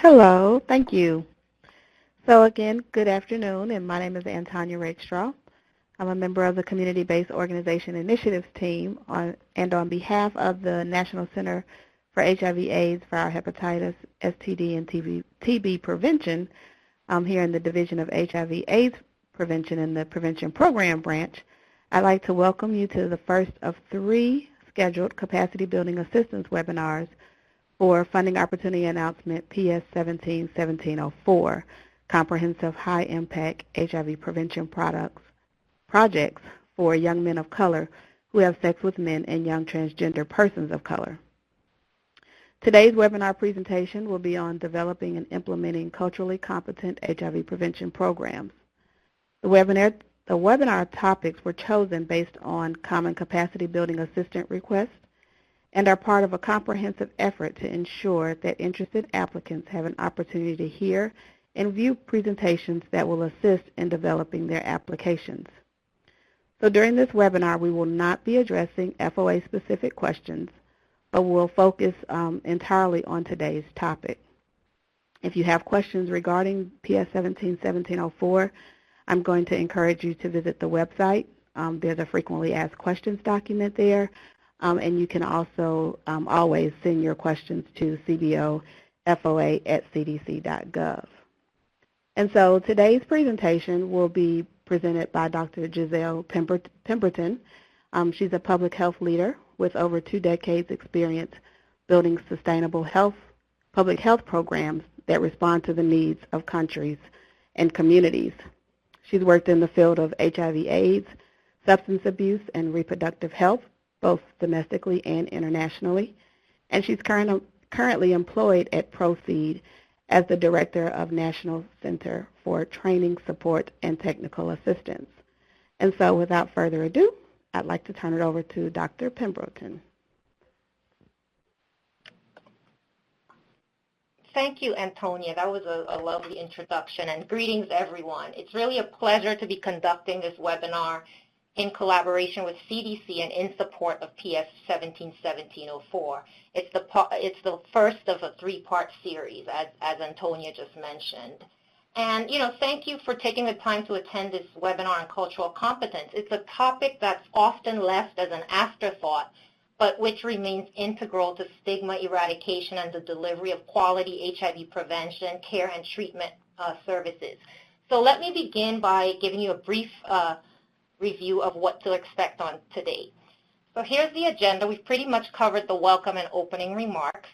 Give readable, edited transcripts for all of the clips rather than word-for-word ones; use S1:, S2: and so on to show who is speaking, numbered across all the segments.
S1: Hello, thank you. So again, good afternoon, and my name is Antonia Rakestraw. I'm a member of the Community-Based Organization Initiatives team, and on behalf of the National Center for HIV/AIDS, Viral Hepatitis, STD, and TB Prevention, here in the Division of HIV/AIDS Prevention in the Prevention Program Branch, I'd like to welcome you to the first of 3 scheduled Capacity Building Assistance webinars for Funding Opportunity Announcement PS 17-1704, Comprehensive High Impact HIV Prevention Projects for Young Men of Color who have sex with men and young transgender persons of color. Today's webinar presentation will be on developing and implementing culturally competent HIV prevention programs. The webinar topics were chosen based on common capacity building assistant requests and are part of a comprehensive effort to ensure that interested applicants have an opportunity to hear and view presentations that will assist in developing their applications. So during this webinar, we will not be addressing FOA-specific questions, but we'll focus entirely on today's topic. If you have questions regarding PS 17-1704, I'm going to encourage you to visit the website. There's a frequently asked questions document there. And you can also always send your questions to cbofoa@cdc.gov. And so today's presentation will be presented by Dr. Giselle Pemberton. She's a public health leader with over 2 decades experience building sustainable public health programs that respond to the needs of countries and communities. She's worked in the field of HIV/AIDS, substance abuse, and reproductive health, both domestically and internationally, and she's currently employed at Proceed as the Director of National Center for Training, Support, and Technical Assistance. And so without further ado, I'd like to turn it over to Dr. Pemberton.
S2: Thank you, Antonia. That was a lovely introduction, and greetings, everyone. It's really a pleasure to be conducting this webinar in collaboration with CDC and in support of PS 17-1704. It's the first of a 3-part series, as Antonia just mentioned. And, thank you for taking the time to attend this webinar on cultural competence. It's a topic that's often left as an afterthought, but which remains integral to stigma eradication and the delivery of quality HIV prevention, care, and treatment services. So let me begin by giving you a brief review of what to expect on today. So here's the agenda. We've pretty much covered the welcome and opening remarks.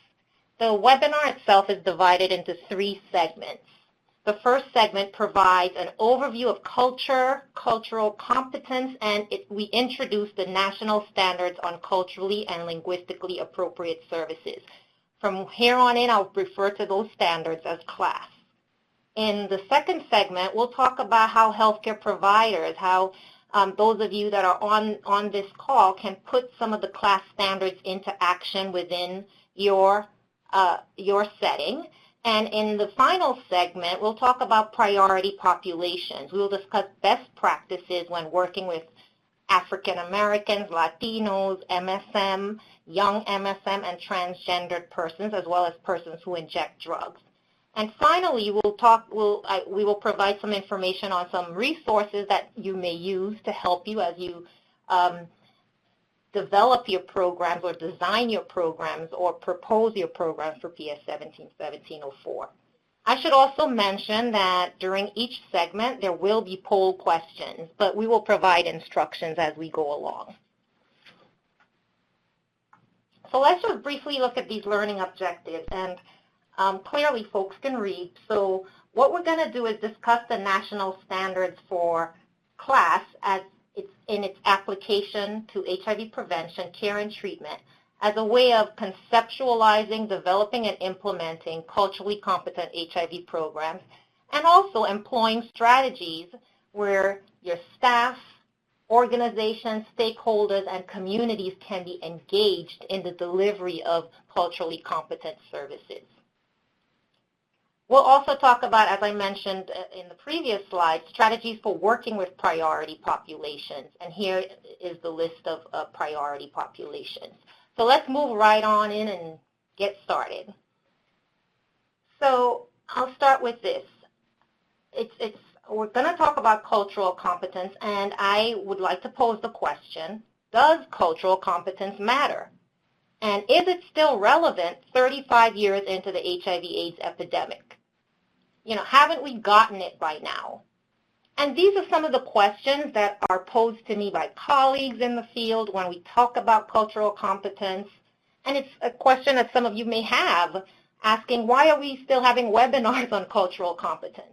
S2: The webinar itself is divided into 3 segments. The first segment provides an overview of cultural competence, and we introduce the national standards on culturally and linguistically appropriate services. From here on in, I'll refer to those standards as CLAS. In the second segment, we'll talk about how healthcare providers, those of you that are on this call can put some of the CLAS standards into action within your setting. And in the final segment, we'll talk about priority populations. We'll discuss best practices when working with African Americans, Latinos, MSM, young MSM, and transgendered persons, as well as persons who inject drugs. And finally, we will provide some information on some resources that you may use to help you as you develop your programs or design your programs or propose your programs for PS 17-1704. I should also mention that during each segment, there will be poll questions, but we will provide instructions as we go along. So let's just briefly look at these learning objectives. And clearly, folks can read. So what we're going to do is discuss the national standards for CLAS as it's in its application to HIV prevention, care, and treatment as a way of conceptualizing, developing, and implementing culturally competent HIV programs, and also employing strategies where your staff, organizations, stakeholders, and communities can be engaged in the delivery of culturally competent services. We'll also talk about, as I mentioned in the previous slide, strategies for working with priority populations. And here is the list of priority populations. So let's move right on in and get started. So I'll start with this. We're going to talk about cultural competence, and I would like to pose the question, does cultural competence matter? And is it still relevant 35 years into the HIV/AIDS epidemic? Haven't we gotten it by now? And these are some of the questions that are posed to me by colleagues in the field when we talk about cultural competence. And it's a question that some of you may have, asking, why are we still having webinars on cultural competence?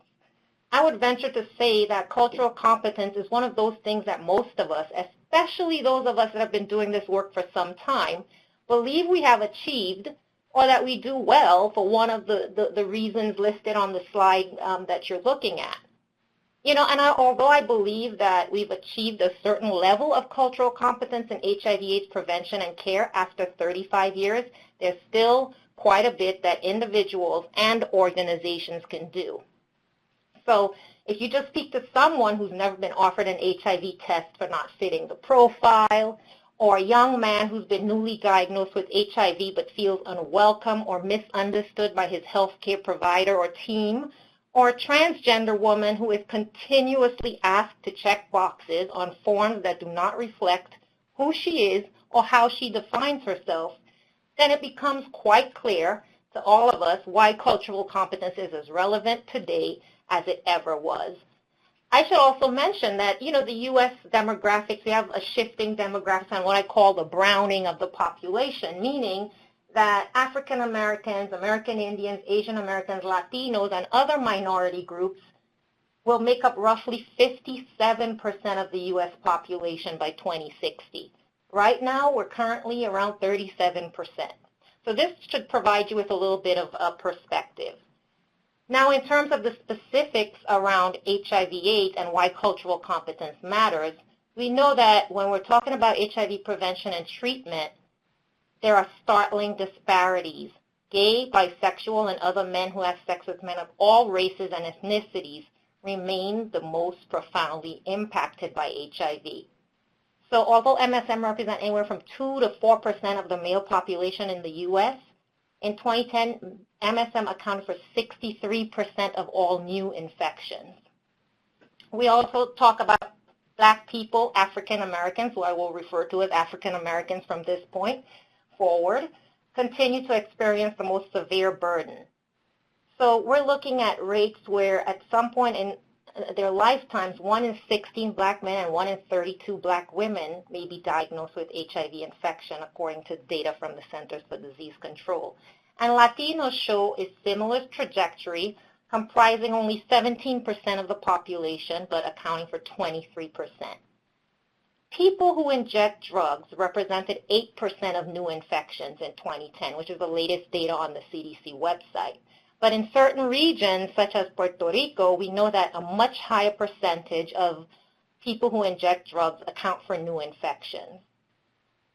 S2: I would venture to say that cultural competence is one of those things that most of us, especially those of us that have been doing this work for some time, believe we have achieved, or that we do well for one of the reasons listed on the slide that you're looking at. Although I believe that we've achieved a certain level of cultural competence in HIV/AIDS prevention and care after 35 years, there's still quite a bit that individuals and organizations can do. So if you just speak to someone who's never been offered an HIV test for not fitting the profile, or a young man who's been newly diagnosed with HIV but feels unwelcome or misunderstood by his healthcare provider or team, or a transgender woman who is continuously asked to check boxes on forms that do not reflect who she is or how she defines herself, then it becomes quite clear to all of us why cultural competence is as relevant today as it ever was. I should also mention that, the U.S. demographics, we have a shifting demographics on what I call the browning of the population, meaning that African Americans, American Indians, Asian Americans, Latinos, and other minority groups will make up roughly 57% of the U.S. population by 2060. Right now, we're currently around 37%. So this should provide you with a little bit of a perspective. Now, in terms of the specifics around HIV/AIDS and why cultural competence matters, we know that when we're talking about HIV prevention and treatment, there are startling disparities. Gay, bisexual, and other men who have sex with men of all races and ethnicities remain the most profoundly impacted by HIV. So although MSM represents anywhere from 2 to 4% of the male population in the U.S., in 2010, MSM accounted for 63% of all new infections. We also talk about Black people, African Americans, who I will refer to as African Americans from this point forward, continue to experience the most severe burden. So we're looking at rates where at some point in their lifetimes, 1 in 16 Black men and 1 in 32 Black women may be diagnosed with HIV infection, according to data from the Centers for Disease Control. And Latinos show a similar trajectory, comprising only 17% of the population, but accounting for 23%. People who inject drugs represented 8% of new infections in 2010, which is the latest data on the CDC website. But in certain regions, such as Puerto Rico, we know that a much higher percentage of people who inject drugs account for new infections.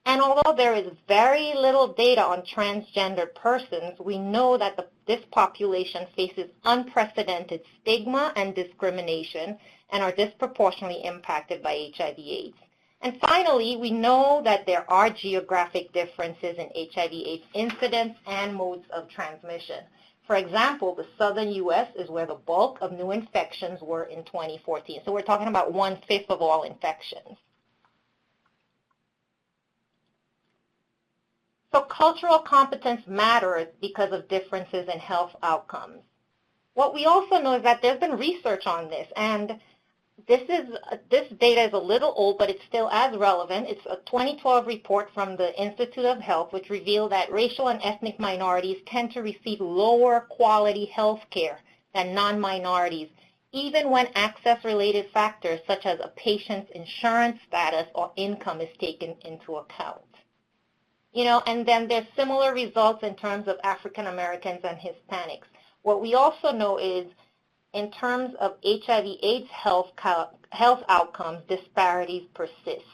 S2: And although there is very little data on transgender persons, we know that this population faces unprecedented stigma and discrimination and are disproportionately impacted by HIV/AIDS. And finally, we know that there are geographic differences in HIV/AIDS incidence and modes of transmission. For example, the southern U.S. is where the bulk of new infections were in 2014. So we're talking about 1/5 of all infections. So cultural competence matters because of differences in health outcomes. What we also know is that there's been research on this, and this data is a little old, but it's still as relevant. It's a 2012 report from the Institute of Health, which revealed that racial and ethnic minorities tend to receive lower quality health care than non-minorities, even when access-related factors such as a patient's insurance status or income is taken into account. And then there's similar results in terms of African Americans and Hispanics. What we also know is in terms of HIV/AIDS health outcomes, disparities persist.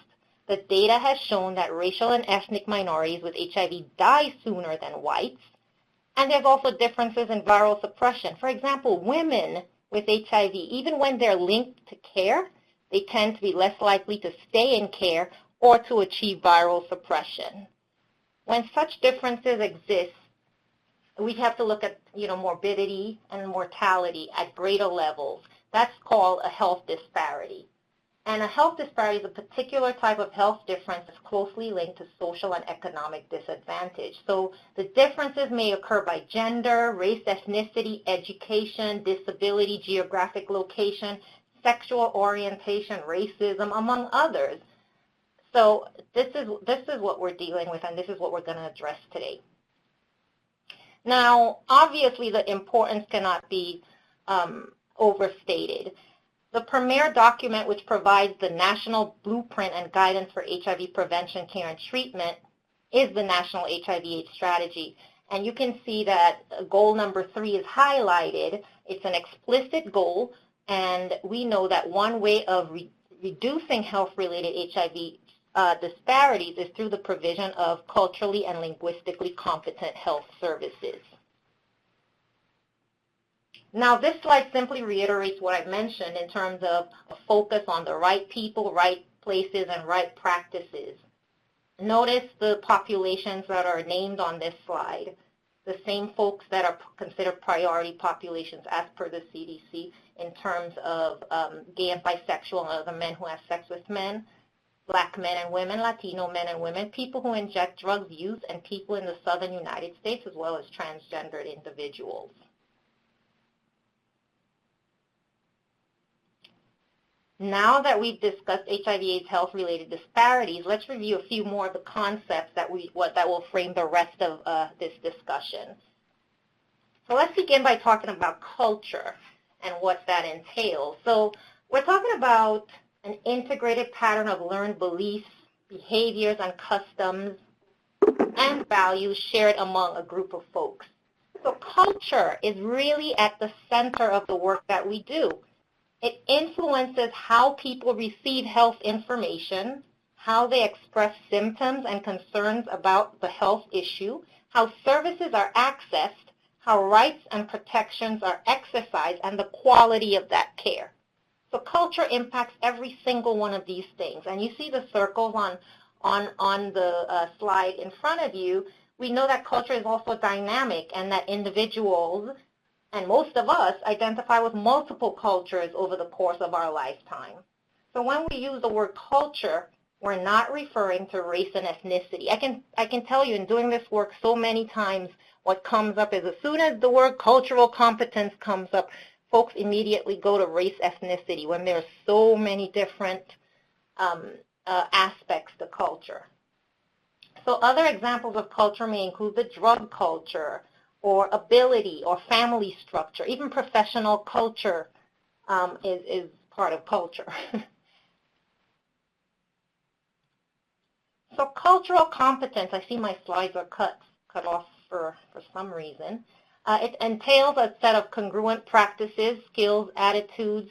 S2: The data has shown that racial and ethnic minorities with HIV die sooner than whites, and there's also differences in viral suppression. For example, women with HIV, even when they're linked to care, they tend to be less likely to stay in care or to achieve viral suppression. When such differences exist, We have to look at, morbidity and mortality at greater levels. That's called a health disparity. And a health disparity is a particular type of health difference that's closely linked to social and economic disadvantage. So the differences may occur by gender, race, ethnicity, education, disability, geographic location, sexual orientation, racism, among others. So this is what we're dealing with, and this is what we're going to address today. Now, obviously, the importance cannot be overstated. The premier document, which provides the national blueprint and guidance for HIV prevention, care, and treatment, is the National HIV/AIDS Strategy. And you can see that goal number 3 is highlighted. It's an explicit goal, and we know that one way of reducing health-related HIV disparities is through the provision of culturally and linguistically competent health services. Now, this slide simply reiterates what I mentioned in terms of a focus on the right people, right places, and right practices. Notice the populations that are named on this slide, the same folks that are considered priority populations as per the CDC in terms of gay and bisexual and other men who have sex with men, Black men and women, Latino men and women, people who inject drugs, youth, and people in the southern United States, as well as transgendered individuals. Now that we've discussed HIV/AIDS health-related disparities, let's review a few more of the concepts that will frame the rest of this discussion. So let's begin by talking about culture and what that entails. So we're talking about an integrated pattern of learned beliefs, behaviors, and customs, and values shared among a group of folks. So culture is really at the center of the work that we do. It influences how people receive health information, how they express symptoms and concerns about the health issue, how services are accessed, how rights and protections are exercised, and the quality of that care. So culture impacts every single one of these things. And you see the circles on the slide in front of you. We know that culture is also dynamic and that individuals, and most of us, identify with multiple cultures over the course of our lifetime. So when we use the word culture, we're not referring to race and ethnicity. I can tell you in doing this work so many times, what comes up is as soon as the word cultural competence comes up, folks immediately go to race, ethnicity, when there are so many different aspects to culture. So other examples of culture may include the drug culture, or ability, or family structure. Even professional culture is part of culture. So cultural competence, I see my slides are cut off for some reason. It entails a set of congruent practices, skills, attitudes,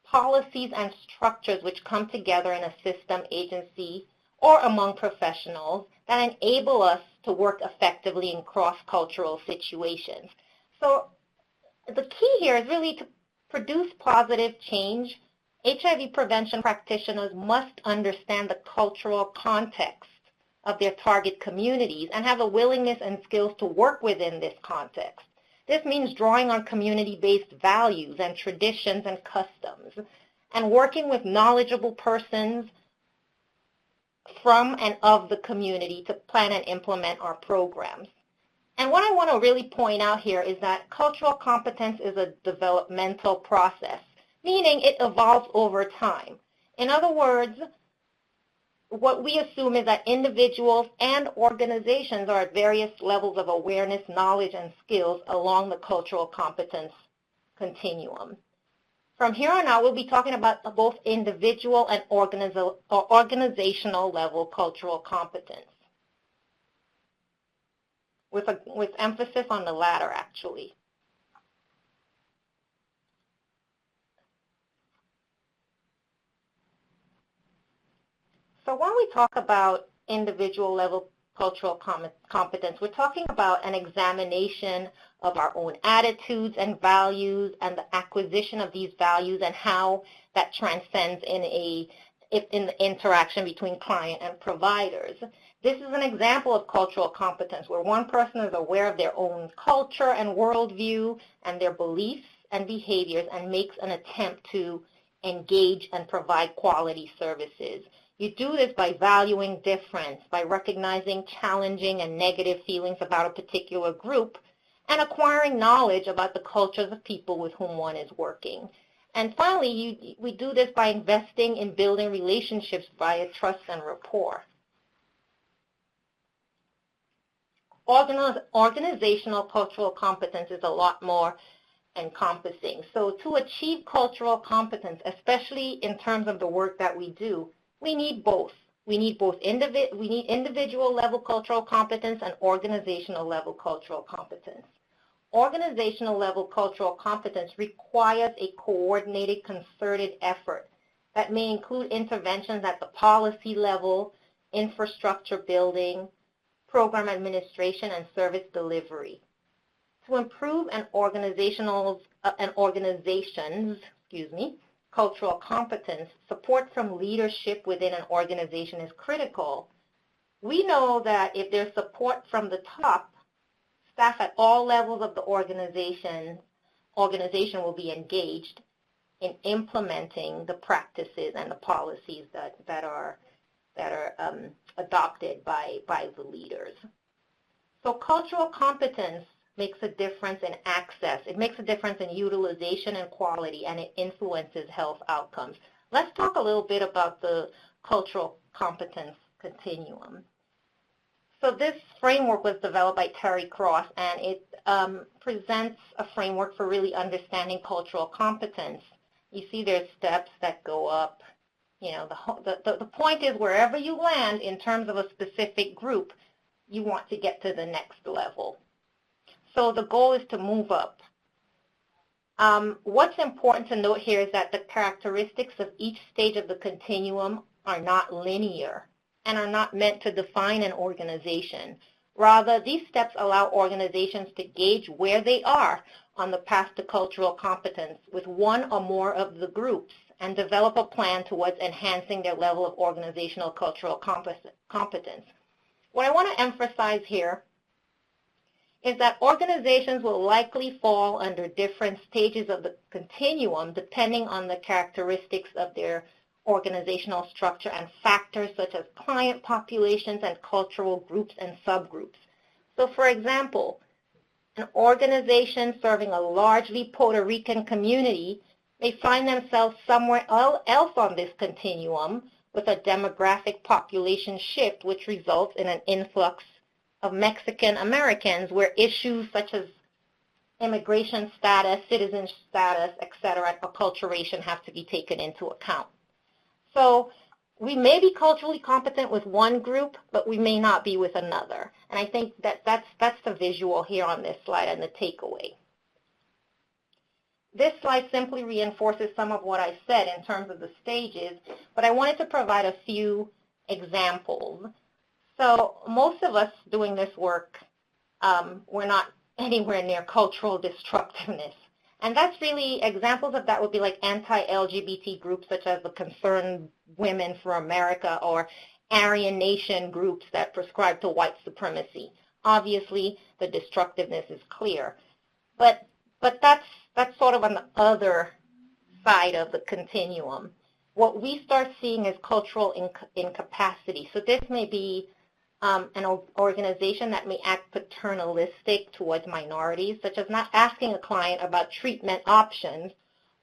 S2: policies, and structures which come together in a system, agency, or among professionals that enable us to work effectively in cross-cultural situations. So the key here is really to produce positive change. HIV prevention practitioners must understand the cultural context of their target communities and have a willingness and skills to work within this context. This means drawing on community-based values and traditions and customs and working with knowledgeable persons from and of the community to plan and implement our programs. And what I want to really point out here is that cultural competence is a developmental process, meaning it evolves over time. In other words, what we assume is that individuals and organizations are at various levels of awareness, knowledge, and skills along the cultural competence continuum. From here on out, we'll be talking about both individual and organizational level cultural competence, with emphasis on the latter, actually. So when we talk about individual level cultural competence, we're talking about an examination of our own attitudes and values and the acquisition of these values and how that transcends in the interaction between client and providers. This is an example of cultural competence where one person is aware of their own culture and worldview and their beliefs and behaviors and makes an attempt to engage and provide quality services. You do this by valuing difference, by recognizing challenging and negative feelings about a particular group, and acquiring knowledge about the cultures of people with whom one is working. And finally, we do this by investing in building relationships via trust and rapport. Organizational cultural competence is a lot more encompassing. So to achieve cultural competence, especially in terms of the work that we do, we need both. We need individual level cultural competence and organizational level cultural competence. Organizational level cultural competence requires a coordinated, concerted effort that may include interventions at the policy level, infrastructure building, program administration, and service delivery. To improve an organization's cultural competence, support from leadership within an organization is critical. We know that if there's support from the top, staff at all levels of the organization will be engaged in implementing the practices and the policies that are adopted by the leaders. So cultural competence makes a difference in access. It makes a difference in utilization and quality, and it influences health outcomes. Let's talk a little bit about the cultural competence continuum. So this framework was developed by Terry Cross, and it presents a framework for really understanding cultural competence. You see there's steps that go up. You know, the point is wherever you land in terms of a specific group, you want to get to the next level. So the goal is to move up. What's important to note here is that the characteristics of each stage of the continuum are not linear and are not meant to define an organization. Rather, these steps allow organizations to gauge where they are on the path to cultural competence with one or more of the groups and develop a plan towards enhancing their level of organizational cultural competence. What I want to emphasize here is that organizations will likely fall under different stages of the continuum depending on the characteristics of their organizational structure and factors such as client populations and cultural groups and subgroups. So for example, an organization serving a largely Puerto Rican community may find themselves somewhere else on this continuum with a demographic population shift which results in an influx of Mexican Americans where issues such as immigration status, citizen status, etc., acculturation have to be taken into account. So we may be culturally competent with one group, but we may not be with another. And I think that's the visual here on this slide and the takeaway. This slide simply reinforces some of what I said in terms of the stages, but I wanted to provide a few examples. So most of us doing this work, we're not anywhere near cultural destructiveness. And that's really, examples of that would be like anti-LGBT groups such as the Concerned Women for America or Aryan Nation groups that prescribe to white supremacy. Obviously, the destructiveness is clear. But that's sort of on the other side of the continuum. What we start seeing is cultural incapacity. So this may be an organization that may act paternalistic towards minorities, such as not asking a client about treatment options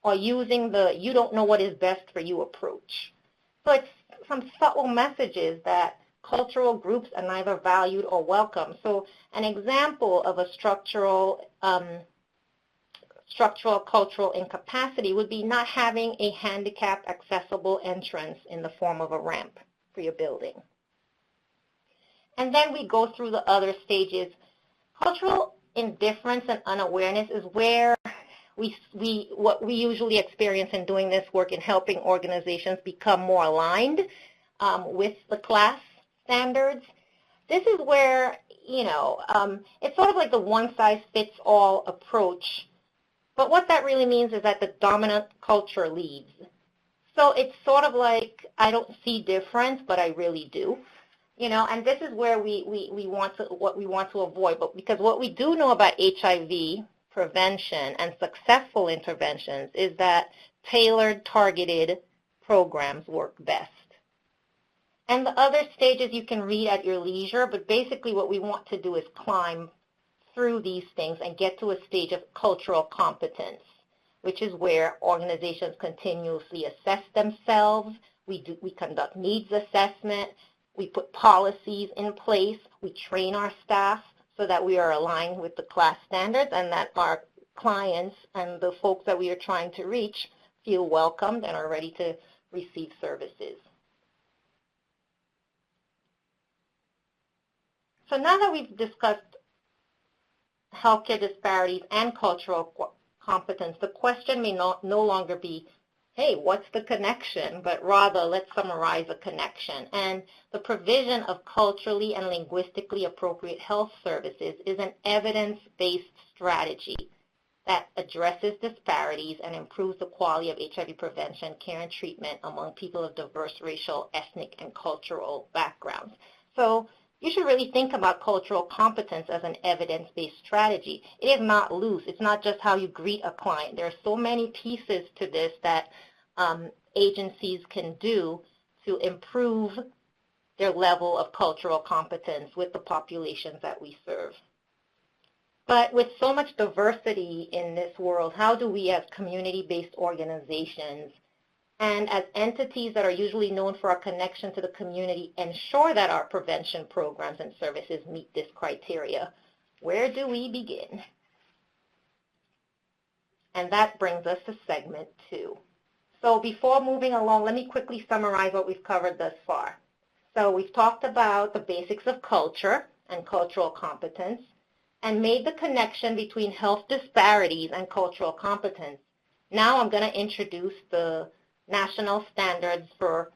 S2: or using the "you don't know what is best for you" approach. So it's some subtle messages that cultural groups are neither valued or welcome. So an example of a structural cultural incapacity would be not having a handicap accessible entrance in the form of a ramp for your building. And then we go through the other stages. Cultural indifference and unawareness is where what we usually experience in doing this work in helping organizations become more aligned with the class standards. This is where, it's sort of like the one-size-fits-all approach. But what that really means is that the dominant culture leads. So it's sort of like, I don't see difference, but I really do. You know, and this is where what we want to avoid. But because what we do know about HIV prevention and successful interventions is that tailored, targeted programs work best. And the other stages you can read at your leisure, but basically what we want to do is climb through these things and get to a stage of cultural competence, which is where organizations continuously assess themselves. We conduct needs assessment. We put policies in place. We train our staff so that we are aligned with the class standards and that our clients and the folks that we are trying to reach feel welcomed and are ready to receive services. So now that we've discussed healthcare disparities and cultural competence, the question may no longer be, hey, what's the connection? But rather, let's summarize a connection. And the provision of culturally and linguistically appropriate health services is an evidence-based strategy that addresses disparities and improves the quality of HIV prevention, care, and treatment among people of diverse racial, ethnic, and cultural backgrounds. So you should really think about cultural competence as an evidence-based strategy. It is not loose. It's not just how you greet a client. There are so many pieces to this that agencies can do to improve their level of cultural competence with the populations that we serve. But with so much diversity in this world, how do we as community-based organizations and as entities that are usually known for our connection to the community ensure that our prevention programs and services meet this criteria? Where do we begin? And that brings us to segment 2. So before moving along, let me quickly summarize what we've covered thus far. So we've talked about the basics of culture and cultural competence and made the connection between health disparities and cultural competence. Now I'm going to introduce the national standards for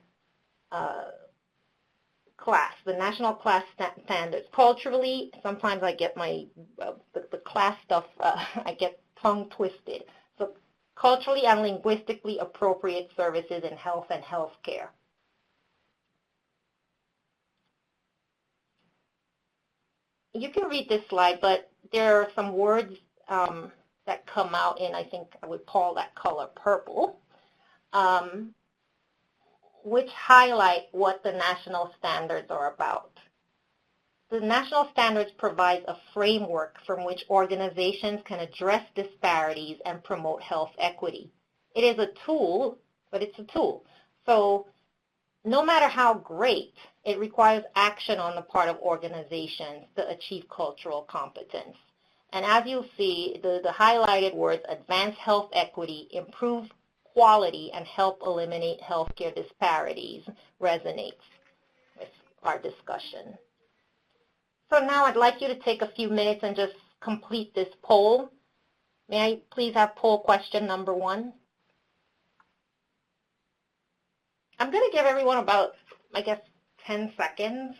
S2: class, the national class standards. Culturally, sometimes I get the class stuff, I get tongue twisted. So culturally and linguistically appropriate services in health and healthcare. You can read this slide, but there are some words that come out in, I think I would call that color purple, which highlight what the national standards are about. The national standards provide a framework from which organizations can address disparities and promote health equity. It is a tool, but it's a tool. So no matter how great, it requires action on the part of organizations to achieve cultural competence. And as you'll see, the highlighted words, advance health equity, improve quality, and help eliminate healthcare disparities, resonates with our discussion. So now I'd like you to take a few minutes and just complete this poll. May I please have poll question number 1? I'm going to give everyone about, I guess, 10 seconds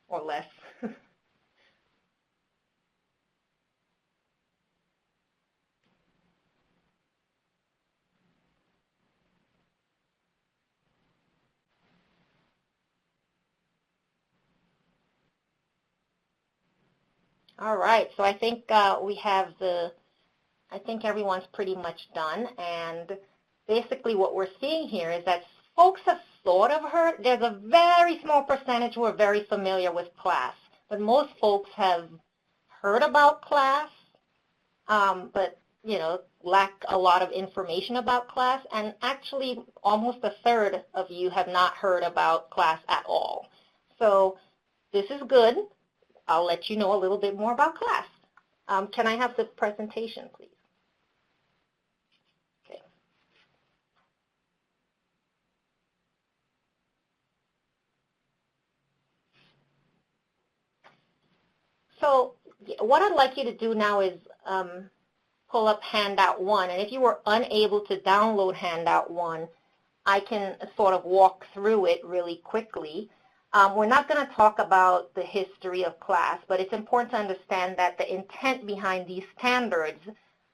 S2: or less. All right, so I think I think everyone's pretty much done. And basically what we're seeing here is that folks have sort of heard, there's a very small percentage who are very familiar with class, but most folks have heard about class, but, you know, lack a lot of information about class, and actually almost a third of you have not heard about class at all. So this is good. I'll let you know a little bit more about class. Can I have the presentation, please? Okay. So what I'd like you to do now is pull up handout 1. And if you were unable to download handout 1, I can sort of walk through it really quickly. We're not going to talk about the history of class, but it's important to understand that the intent behind these standards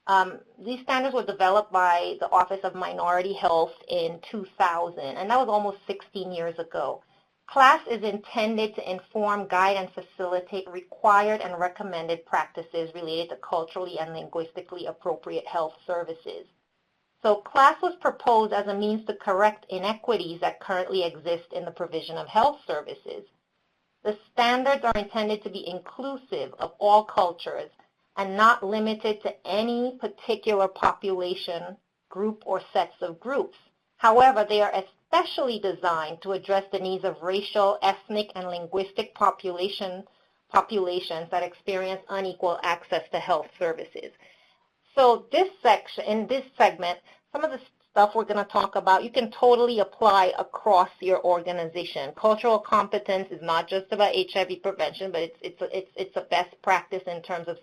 S2: were developed by the Office of Minority Health in 2000, and that was almost 16 years ago. Class is intended to inform, guide, and facilitate required and recommended practices related to culturally and linguistically appropriate health services. So class was proposed as a means to correct inequities that currently exist in the provision of health services. The standards are intended to be inclusive of all cultures and not limited to any particular population, group, or sets of groups. However, they are especially designed to address the needs of racial, ethnic, and linguistic populations that experience unequal access to health services. So in this segment, some of the stuff we're going to talk about, you can totally apply across your organization. Cultural competence is not just about HIV prevention, but it's a best practice in terms of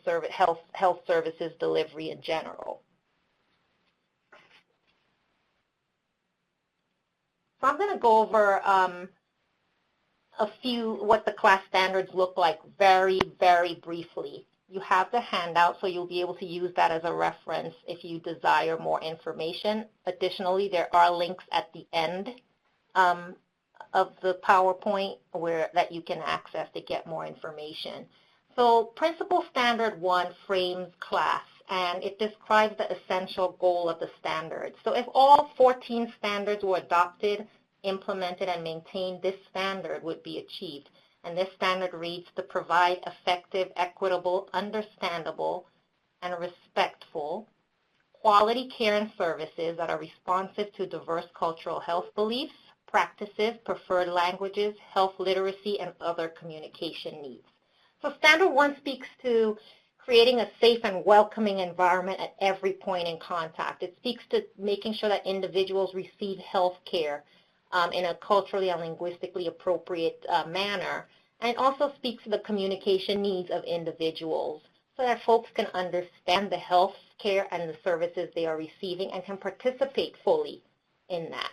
S2: health services delivery in general. So I'm going to go over what the class standards look like very, very briefly. You have the handout, so you'll be able to use that as a reference if you desire more information. Additionally, there are links at the end of the PowerPoint that you can access to get more information. So Principle Standard 1 frames class, and it describes the essential goal of the standards. So if all 14 standards were adopted, implemented, and maintained, this standard would be achieved. And this standard reads to provide effective, equitable, understandable, and respectful quality care and services that are responsive to diverse cultural health beliefs, practices, preferred languages, health literacy, and other communication needs. So Standard 1 speaks to creating a safe and welcoming environment at every point in contact. It speaks to making sure that individuals receive health care in a culturally and linguistically appropriate manner. And it also speaks to the communication needs of individuals so that folks can understand the health care and the services they are receiving and can participate fully in that.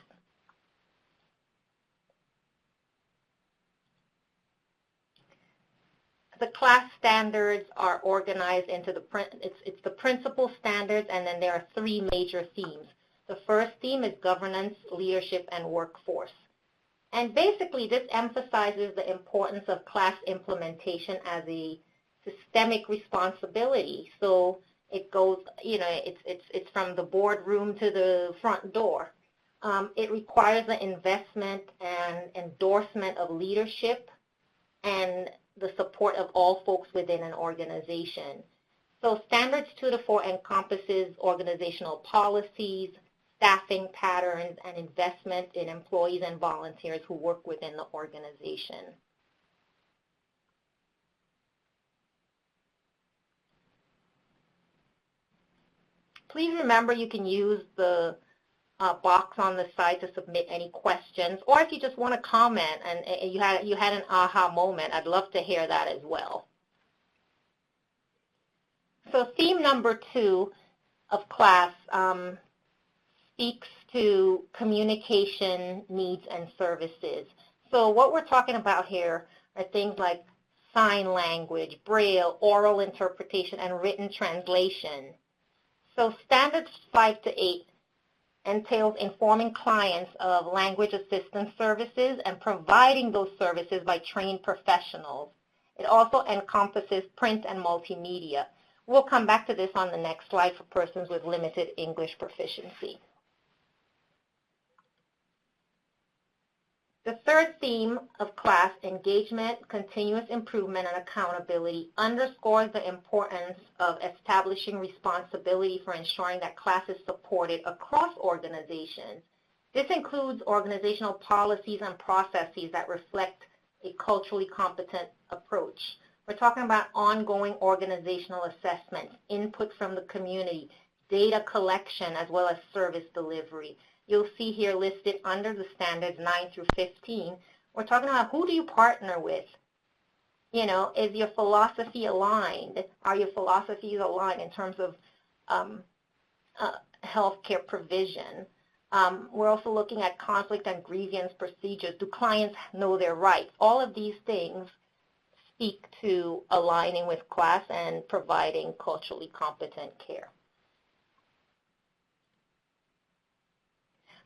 S2: The class standards are organized into it's the principal standards, and then there are three major themes. The first theme is governance, leadership, and workforce. And basically, this emphasizes the importance of class implementation as a systemic responsibility. So it goes, it's from the boardroom to the front door. It requires the investment and endorsement of leadership and the support of all folks within an organization. So standards 2 to 4 encompasses organizational policies, staffing patterns, and investment in employees and volunteers who work within the organization. Please remember you can use the box on the side to submit any questions, or if you just want to comment and you had an aha moment, I'd love to hear that as well. So theme number 2 of class speaks to communication needs and services. So what we're talking about here are things like sign language, braille, oral interpretation, and written translation. So standards 5 to 8 entails informing clients of language assistance services and providing those services by trained professionals. It also encompasses print and multimedia. We'll come back to this on the next slide for persons with limited English proficiency. The third theme of class, engagement, continuous improvement, and accountability, underscores the importance of establishing responsibility for ensuring that class is supported across organizations. This includes organizational policies and processes that reflect a culturally competent approach. We're talking about ongoing organizational assessments, input from the community, data collection, as well as service delivery. You'll see here listed under the standards 9 through 15, we're talking about who do you partner with? Is your philosophy aligned? Are your philosophies aligned in terms of healthcare provision? We're also looking at conflict and grievance procedures. Do clients know their rights? All of these things speak to aligning with class and providing culturally competent care.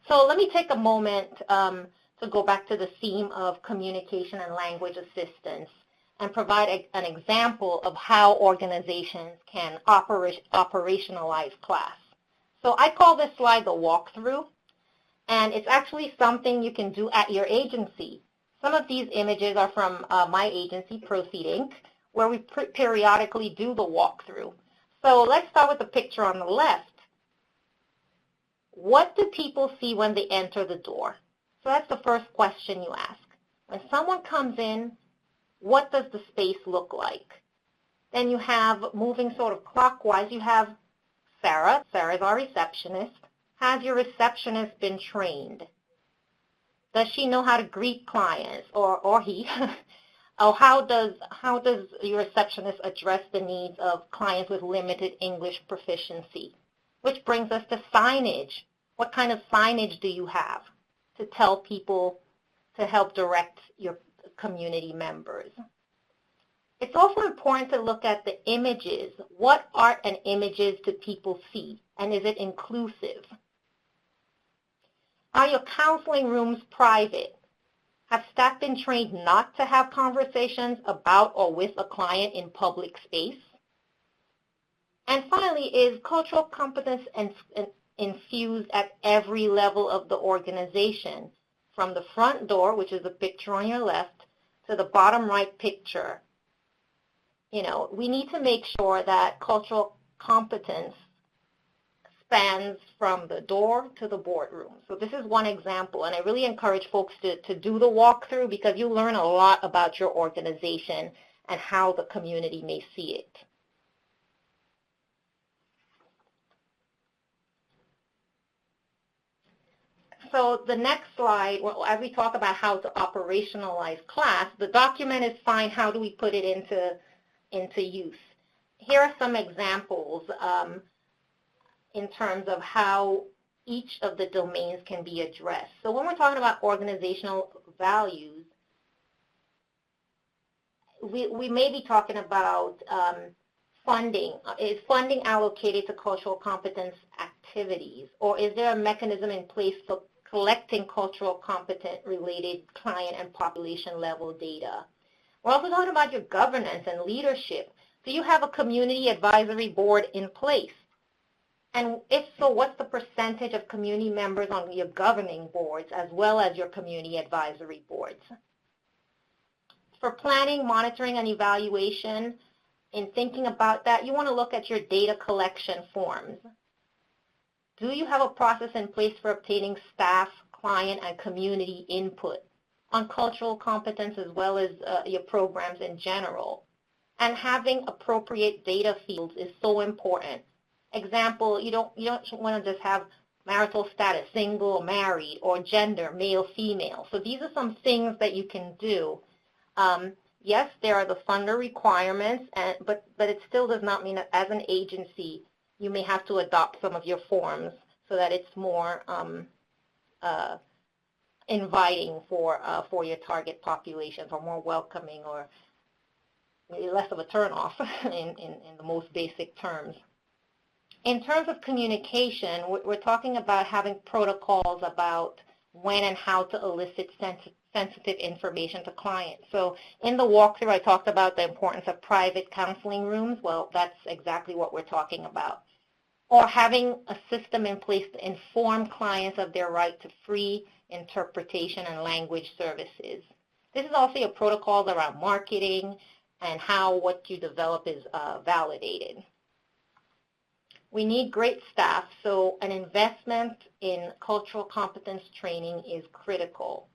S2: So let me take a moment to go back to the theme of communication and language assistance and provide an example of how organizations can operationalize class. So I call this slide the walkthrough, and it's actually something you can do at your agency. Some of these images are from my agency, Proceed Inc., where we periodically do the walkthrough. So let's start with the picture on the left. What do people see when they enter the door? So that's the first question you ask. When someone comes in, what does the space look like? Then you have, moving sort of clockwise, you have Sarah. Sarah's our receptionist. Has your receptionist been trained? Does she know how to greet clients, or he? Or how does your receptionist address the needs of clients with limited English proficiency? Which brings us to signage. What kind of signage do you have to tell people to help direct your community members? It's also important to look at the images. What art and images do people see, and is it inclusive? Are your counseling rooms private? Have staff been trained not to have conversations about or with a client in public space? And finally, is cultural competence infused at every level of the organization, from the front door, which is the picture on your left, to the bottom right picture? You know, we need to make sure that cultural competence spans from the door to the boardroom. So this is one example, and I really encourage folks to do the walkthrough, because you learn a lot about your organization and how the community may see it. So the next slide, well, as we talk about how to operationalize class, the document is fine. How do we put it into use? Here are some examples in terms of how each of the domains can be addressed. So when we're talking about organizational values, we may be talking about funding. Is funding allocated to cultural competence activities, or is there a mechanism in place for collecting cultural competence related client and population level data? We're also talking about your governance and leadership. Do you have a community advisory board in place? And if so, what's the percentage of community members on your governing boards as well as your community advisory boards? For planning, monitoring, and evaluation, in thinking about that, you want to look at your data collection forms. Do you have a process in place for obtaining staff, client, and community input on cultural competence as well as your programs in general? And having appropriate data fields is so important. Example, you don't want to just have marital status, single, married, or gender, male, female. So these are some things that you can do. Yes, there are the funder requirements, but it still does not mean that as an agency you may have to adopt some of your forms so that it's more inviting for your target populations, or more welcoming, or maybe less of a turnoff in the most basic terms. In terms of communication, we're talking about having protocols about when and how to elicit sensitive information to clients. So in the walkthrough, I talked about the importance of private counseling rooms. Well, that's exactly what we're talking about. Or having a system in place to inform clients of their right to free interpretation and language services. This is also a protocol around marketing and how what you develop is validated. We need great staff, so an investment in cultural competence training is critical.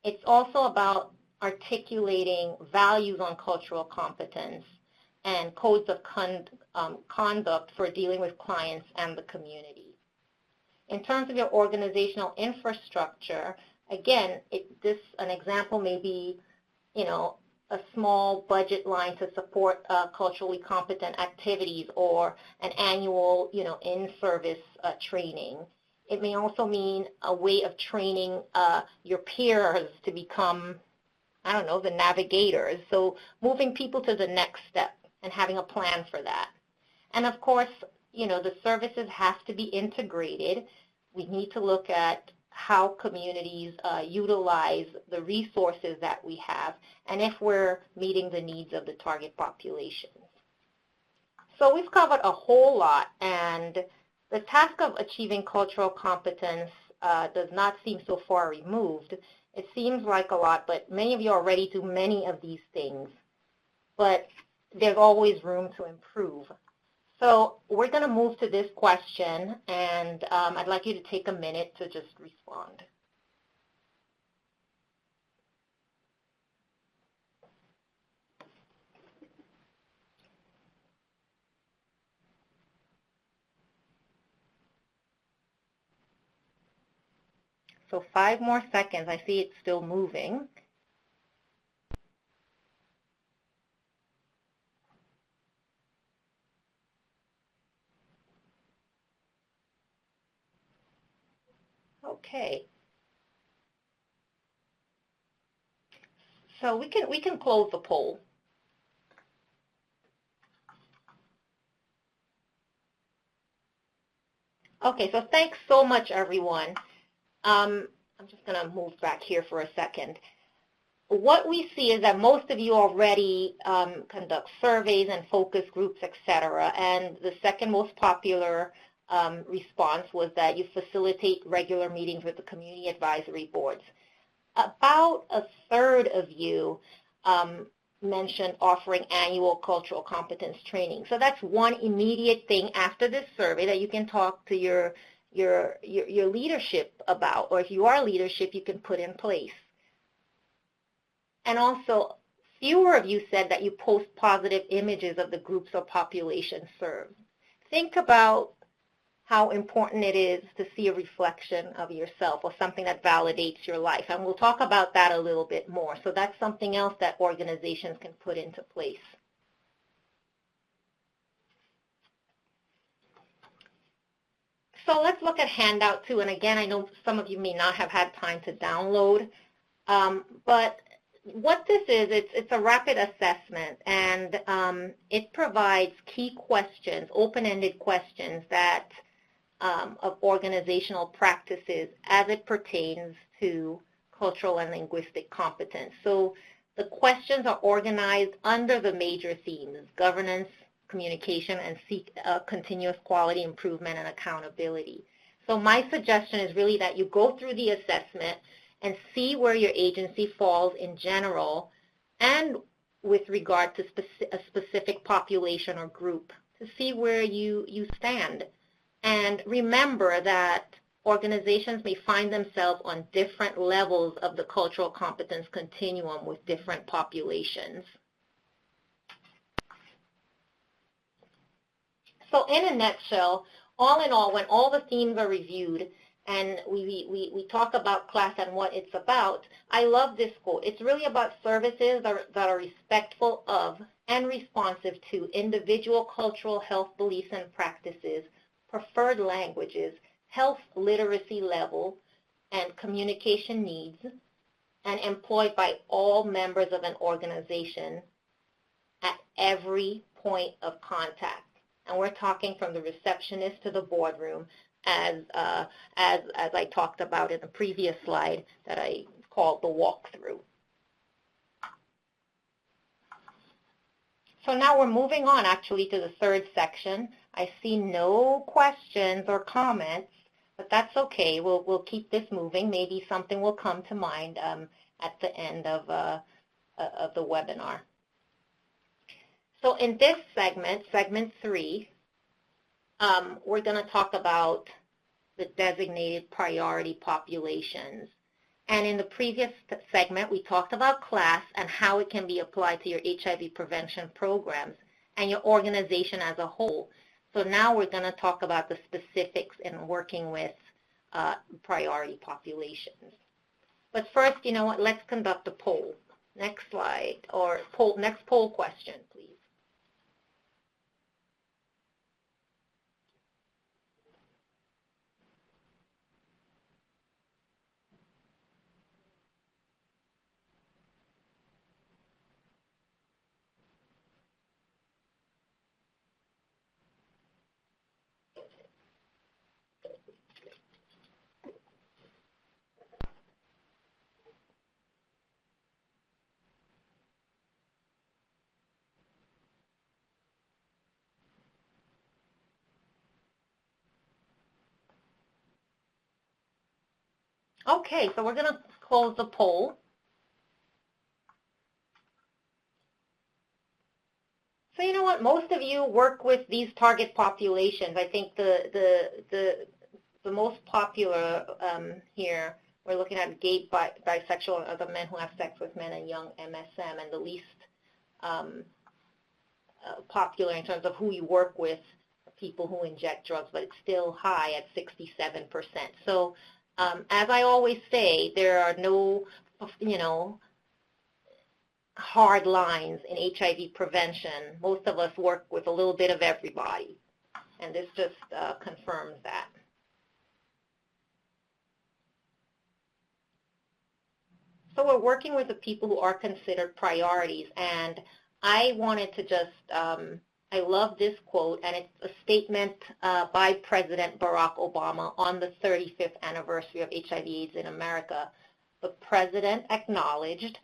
S2: It's also about articulating values on cultural competence and codes of conduct for dealing with clients and the community. In terms of your organizational infrastructure, again, an example may be, a small budget line to support culturally competent activities, or an annual, in-service training. It may also mean a way of training your peers to become, the navigators. So moving people to the next step and having a plan for that. And of course, the services have to be integrated. We need to look at how communities utilize the resources that we have, and if we're meeting the needs of the target population. So we've covered a whole lot, and the task of achieving cultural competence does not seem so far removed. It seems like a lot, but many of you already do many of these things, but there's always room to improve. So we're going to move to this question, and I'd like you to take a minute to just respond. So 5 more seconds. I see it's still moving. Okay. So we can close the poll. Okay, so thanks so much, everyone. I'm just going to move back here for a second. What we see is that most of you already conduct surveys and focus groups, etc. And the second most popular response was that you facilitate regular meetings with the community advisory boards. About a third of you mentioned offering annual cultural competence training. So that's one immediate thing after this survey that you can talk to your leadership about, or if you are leadership, you can put in place. And also, fewer of you said that you post positive images of the groups or populations served. Think about how important it is to see a reflection of yourself or something that validates your life. And we'll talk about that a little bit more. So that's something else that organizations can put into place. So let's look at handout 2. And again, I know some of you may not have had time to download, but what this is, it's a rapid assessment, and it provides key questions, open-ended questions that of organizational practices as it pertains to cultural and linguistic competence. So the questions are organized under the major themes: governance, communication, and continuous quality improvement and accountability. So my suggestion is really that you go through the assessment and see where your agency falls in general and with regard to a specific population or group, to see where you stand. And remember that organizations may find themselves on different levels of the cultural competence continuum with different populations. So in a nutshell, all in all, when all the themes are reviewed and we talk about class and what it's about, I love this quote. It's really about services that are respectful of and responsive to individual cultural health beliefs and practices, preferred languages, health literacy level, and communication needs, and employed by all members of an organization at every point of contact. And we're talking from the receptionist to the boardroom, as I talked about in the previous slide that I called the walkthrough. So now we're moving on actually to the third section. I see no questions or comments, but that's okay. We'll keep this moving. Maybe something will come to mind at the end of the webinar. So in this segment, segment 3, we're going to talk about the designated priority populations. And in the previous segment, we talked about class and how it can be applied to your HIV prevention programs and your organization as a whole. So now we're going to talk about the specifics in working with priority populations. But first, you know what, let's conduct a poll. Next slide, or next poll question, please. Okay, so we're going to close the poll. So you know what? Most of you work with these target populations. I think the most popular here, we're looking at gay, bisexual, and other men who have sex with men and young MSM, and the least popular in terms of who you work with, people who inject drugs, but it's still high at 67%. So as I always say, there are no, hard lines in HIV prevention. Most of us work with a little bit of everybody, and this just confirms that. So we're working with the people who are considered priorities, and I wanted to just, I love this quote, and it's a statement by President Barack Obama on the 35th anniversary of HIV/AIDS in America. The president acknowledged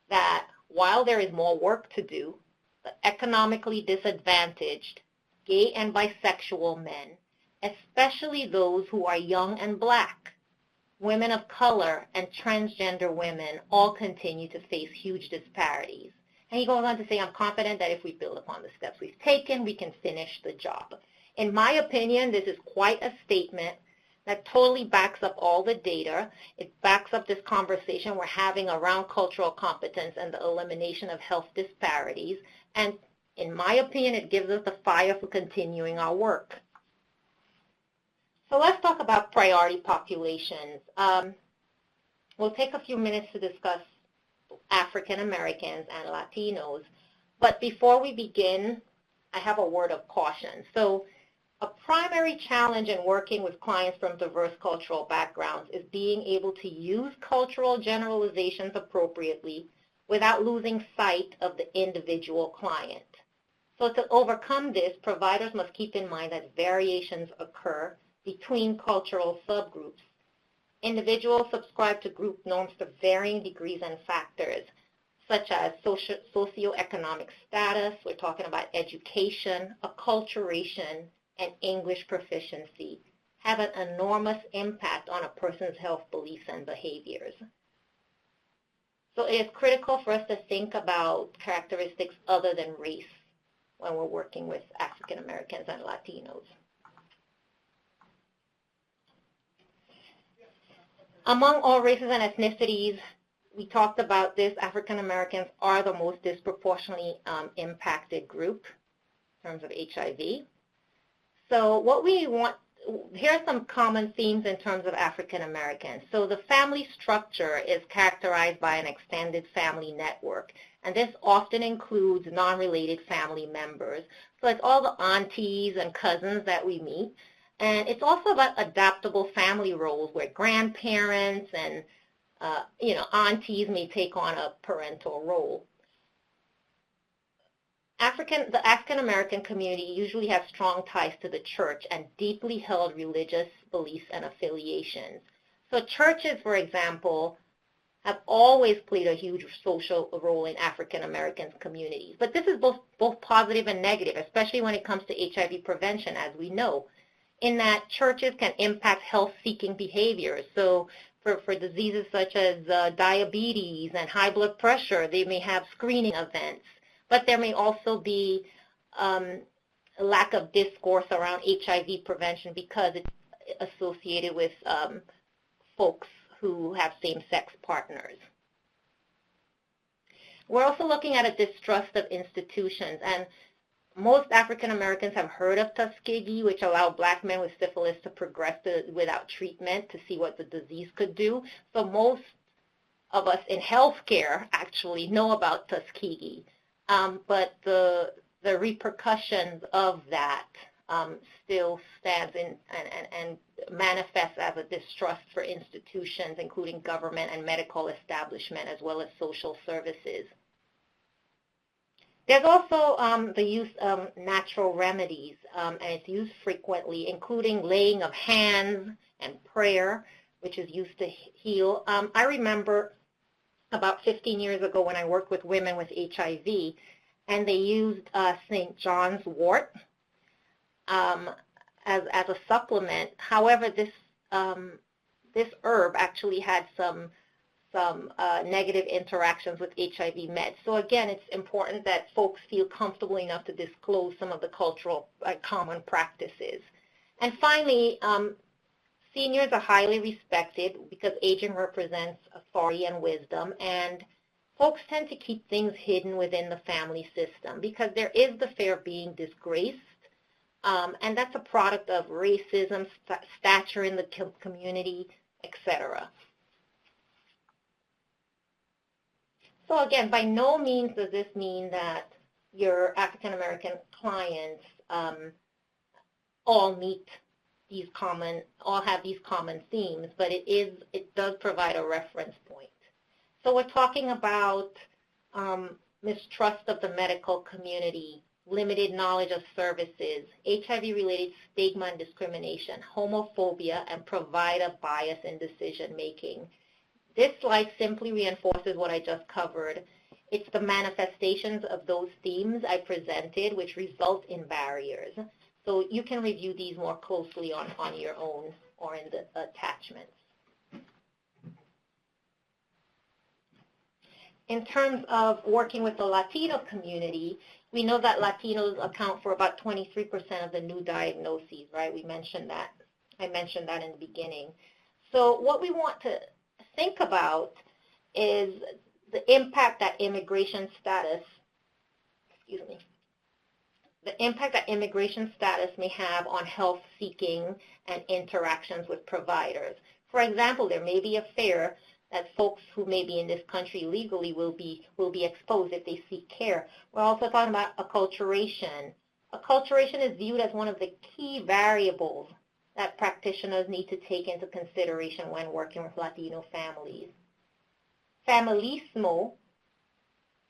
S2: that while there is more work to do, the economically disadvantaged gay and bisexual men, especially those who are young and black, women of color, and transgender women all continue to face huge disparities. And he goes on to say, I'm confident that if we build upon the steps we've taken, we can finish the job. In my opinion, this is quite a statement that totally backs up all the data. It backs up this conversation we're having around cultural competence and the elimination of health disparities. And in my opinion, it gives us the fire for continuing our work. So let's talk about priority populations. We'll take a few minutes to discuss African Americans and Latinos. But before we begin, I have a word of caution. So a primary challenge in working with clients from diverse cultural backgrounds is being able to use cultural generalizations appropriately without losing sight of the individual client. So to overcome this, providers must keep in mind that variations occur between cultural subgroups. Individuals subscribe to group norms to varying degrees and factors, such as socioeconomic status, we're talking about education, acculturation, and English proficiency, have an enormous impact on a person's health beliefs and behaviors. So it is critical for us to think about characteristics other than race when we're working with African Americans and Latinos. Among all races and ethnicities, we talked about this, African Americans are the most disproportionately impacted group in terms of HIV. So what we want, here are some common themes in terms of African Americans. So the family structure is characterized by an extended family network, and this often includes non-related family members. So it's all the aunties and cousins that we meet. And it's also about adaptable family roles where grandparents and aunties may take on a parental role. The African American community usually has strong ties to the church and deeply held religious beliefs and affiliations. So churches, for example, have always played a huge social role in African American communities. But this is both positive and negative, especially when it comes to HIV prevention, as we know, in that churches can impact health-seeking behaviors. So for diseases such as diabetes and high blood pressure, they may have screening events. But there may also be a lack of discourse around HIV prevention because it's associated with folks who have same-sex partners. We're also looking at a distrust of institutions, and most African Americans have heard of Tuskegee, which allowed black men with syphilis to progress without treatment to see what the disease could do. So most of us in healthcare actually know about Tuskegee. But the repercussions of that still stands and manifests as a distrust for institutions, including government and medical establishment, as well as social services. There's also the use of natural remedies, and it's used frequently, including laying of hands and prayer, which is used to heal. I remember about 15 years ago when I worked with women with HIV, and they used St. John's wort as a supplement. However, this this herb actually had some negative interactions with HIV meds. So again, it's important that folks feel comfortable enough to disclose some of the cultural common practices. And finally, seniors are highly respected because aging represents authority and wisdom, and folks tend to keep things hidden within the family system because there is the fear of being disgraced, and that's a product of racism, stature in the community, etc. So again, by no means does this mean that your African American clients all have these common themes, but it does provide a reference point. So we're talking about mistrust of the medical community, limited knowledge of services, HIV-related stigma and discrimination, homophobia, and provider bias in decision-making. This slide simply reinforces what I just covered. It's the manifestations of those themes I presented which result in barriers. So you can review these more closely on your own or in the attachments. In terms of working with the Latino community, we know that Latinos account for about 23% of the new diagnoses, right? I mentioned that in the beginning. So what we want to think about is the impact that immigration status may have on health seeking and interactions with providers. For example, there may be a fear that folks who may be in this country legally will be exposed if they seek care. We're also talking about acculturation. Acculturation is viewed as one of the key variables that practitioners need to take into consideration when working with Latino families. Familismo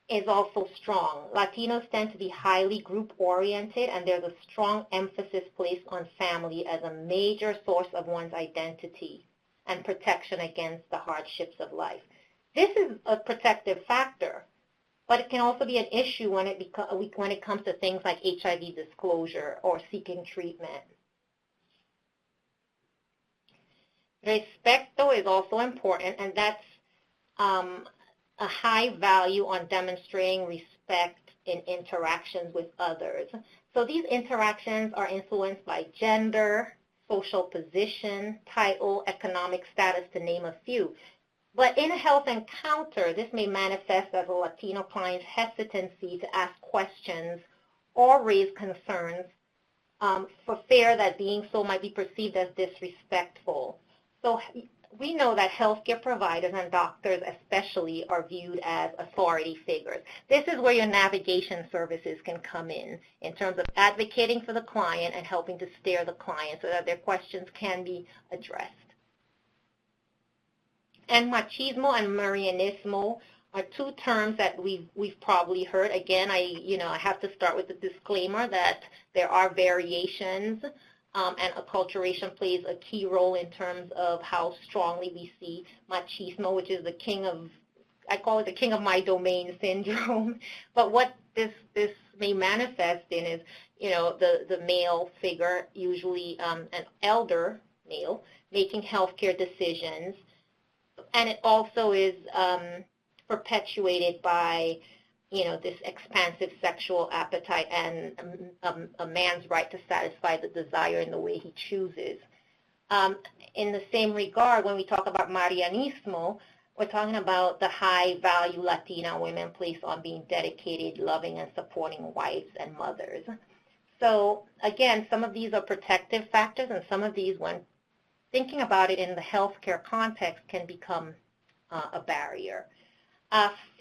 S2: is also strong. Latinos tend to be highly group-oriented, and there's a strong emphasis placed on family as a major source of one's identity and protection against the hardships of life. This is a protective factor, but it can also be an issue when it comes to things like HIV disclosure or seeking treatment. Respeto is also important, and that's a high value on demonstrating respect in interactions with others. So these interactions are influenced by gender, social position, title, economic status, to name a few. But in a health encounter, this may manifest as a Latino client's hesitancy to ask questions or raise concerns for fear that being so might be perceived as disrespectful. So we know that healthcare providers and doctors especially are viewed as authority figures. This is where your navigation services can come in terms of advocating for the client and helping to steer the client so that their questions can be addressed. And machismo and marianismo are two terms that we've probably heard. Again, I have to start with the disclaimer that there are variations. And acculturation plays a key role in terms of how strongly we see machismo, which is I call it the king of my domain syndrome. But what this may manifest in is, the male figure, usually an elder male, making healthcare decisions. And it also is perpetuated by this expansive sexual appetite and a man's right to satisfy the desire in the way he chooses. In the same regard, when we talk about marianismo, we're talking about the high value Latina women place on being dedicated, loving, and supporting wives and mothers. So again, some of these are protective factors, and some of these, when thinking about it in the healthcare context, can become a barrier.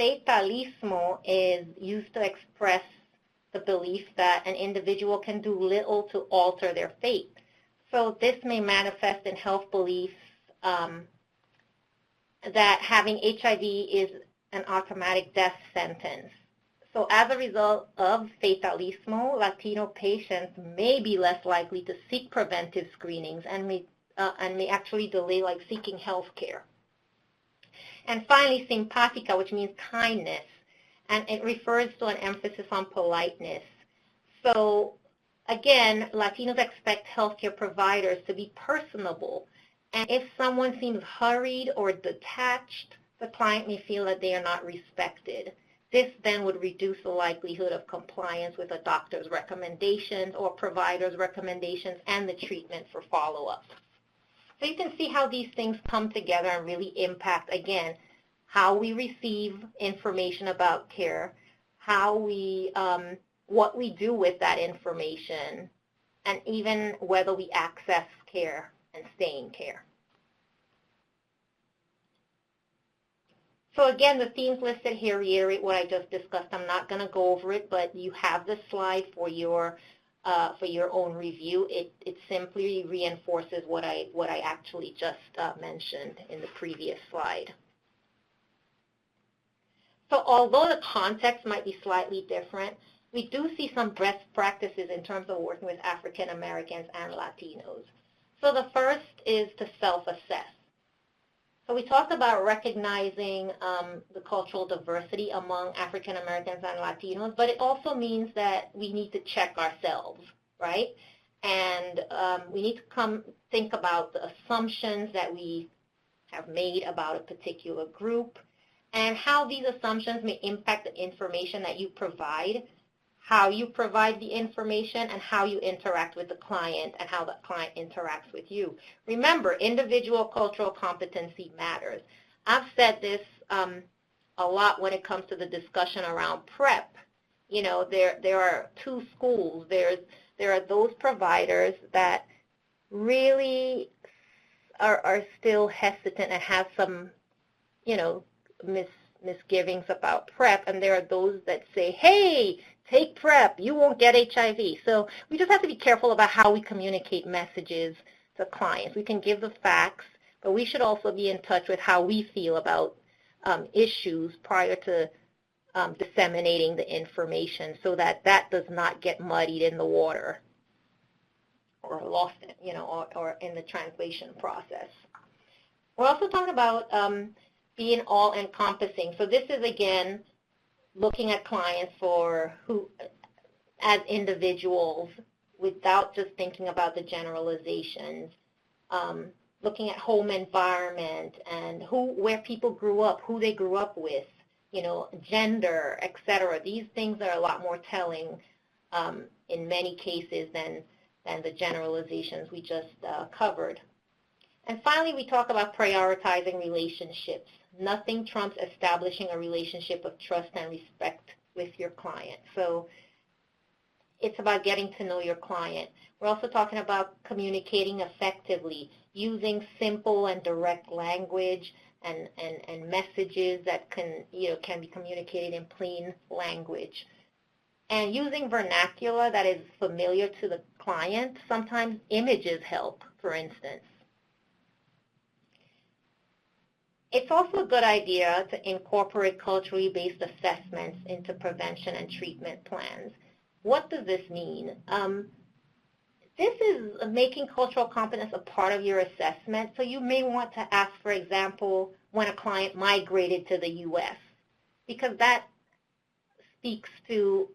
S2: Fatalismo is used to express the belief that an individual can do little to alter their fate. So this may manifest in health beliefs that having HIV is an automatic death sentence. So as a result of fatalismo, Latino patients may be less likely to seek preventive screenings and may actually delay seeking health care. And finally, simpatica, which means kindness, and it refers to an emphasis on politeness. So again, Latinos expect healthcare providers to be personable And if someone seems hurried or detached, the client may feel that they are not respected. This then would reduce the likelihood of compliance with a doctor's recommendations or provider's recommendations and the treatment for follow-up. So you can see how these things come together and really impact, again, how we receive information about care, how we, what we do with that information, and even whether we access care and stay in care. So again, the themes listed here reiterate what I just discussed. I'm not going to go over it, but you have the slide for your own review. It simply reinforces what I actually just mentioned in the previous slide. So although the context might be slightly different, we do see some best practices in terms of working with African Americans and Latinos. So the first is to self-assess. So we talked about recognizing the cultural diversity among African Americans and Latinos, but it also means that we need to check ourselves, right? And we need to think about the assumptions that we have made about a particular group and how these assumptions may impact the information that you provide, how you provide the information, and how you interact with the client and how the client interacts with you. Remember, individual cultural competency matters. I've said this a lot when it comes to the discussion around PrEP. You know, there are two schools. There are those providers that really are still hesitant and have some, you know, misgivings about PrEP, and there are those that say, hey, take PrEP, you won't get HIV. So we just have to be careful about how we communicate messages to clients. We can give the facts, but we should also be in touch with how we feel about issues prior to disseminating the information so that that does not get muddied in the water or lost, you know, or in the translation process. We're also talking about being all-encompassing. So this is, again, looking at clients for who, as individuals, without just thinking about the generalizations, looking at home environment and where people grew up, who they grew up with, you know, gender, etc. These things are a lot more telling in many cases than the generalizations we just covered. And finally, we talk about prioritizing relationships. Nothing trumps establishing a relationship of trust and respect with your client. So it's about getting to know your client. We're also talking about communicating effectively, using simple and direct language and messages that can be communicated in plain language. And using vernacular that is familiar to the client. Sometimes images help, for instance. It's also a good idea to incorporate culturally based assessments into prevention and treatment plans. What does this mean? This is making cultural competence a part of your assessment. So you may want to ask, for example, when a client migrated to the U.S., because that speaks to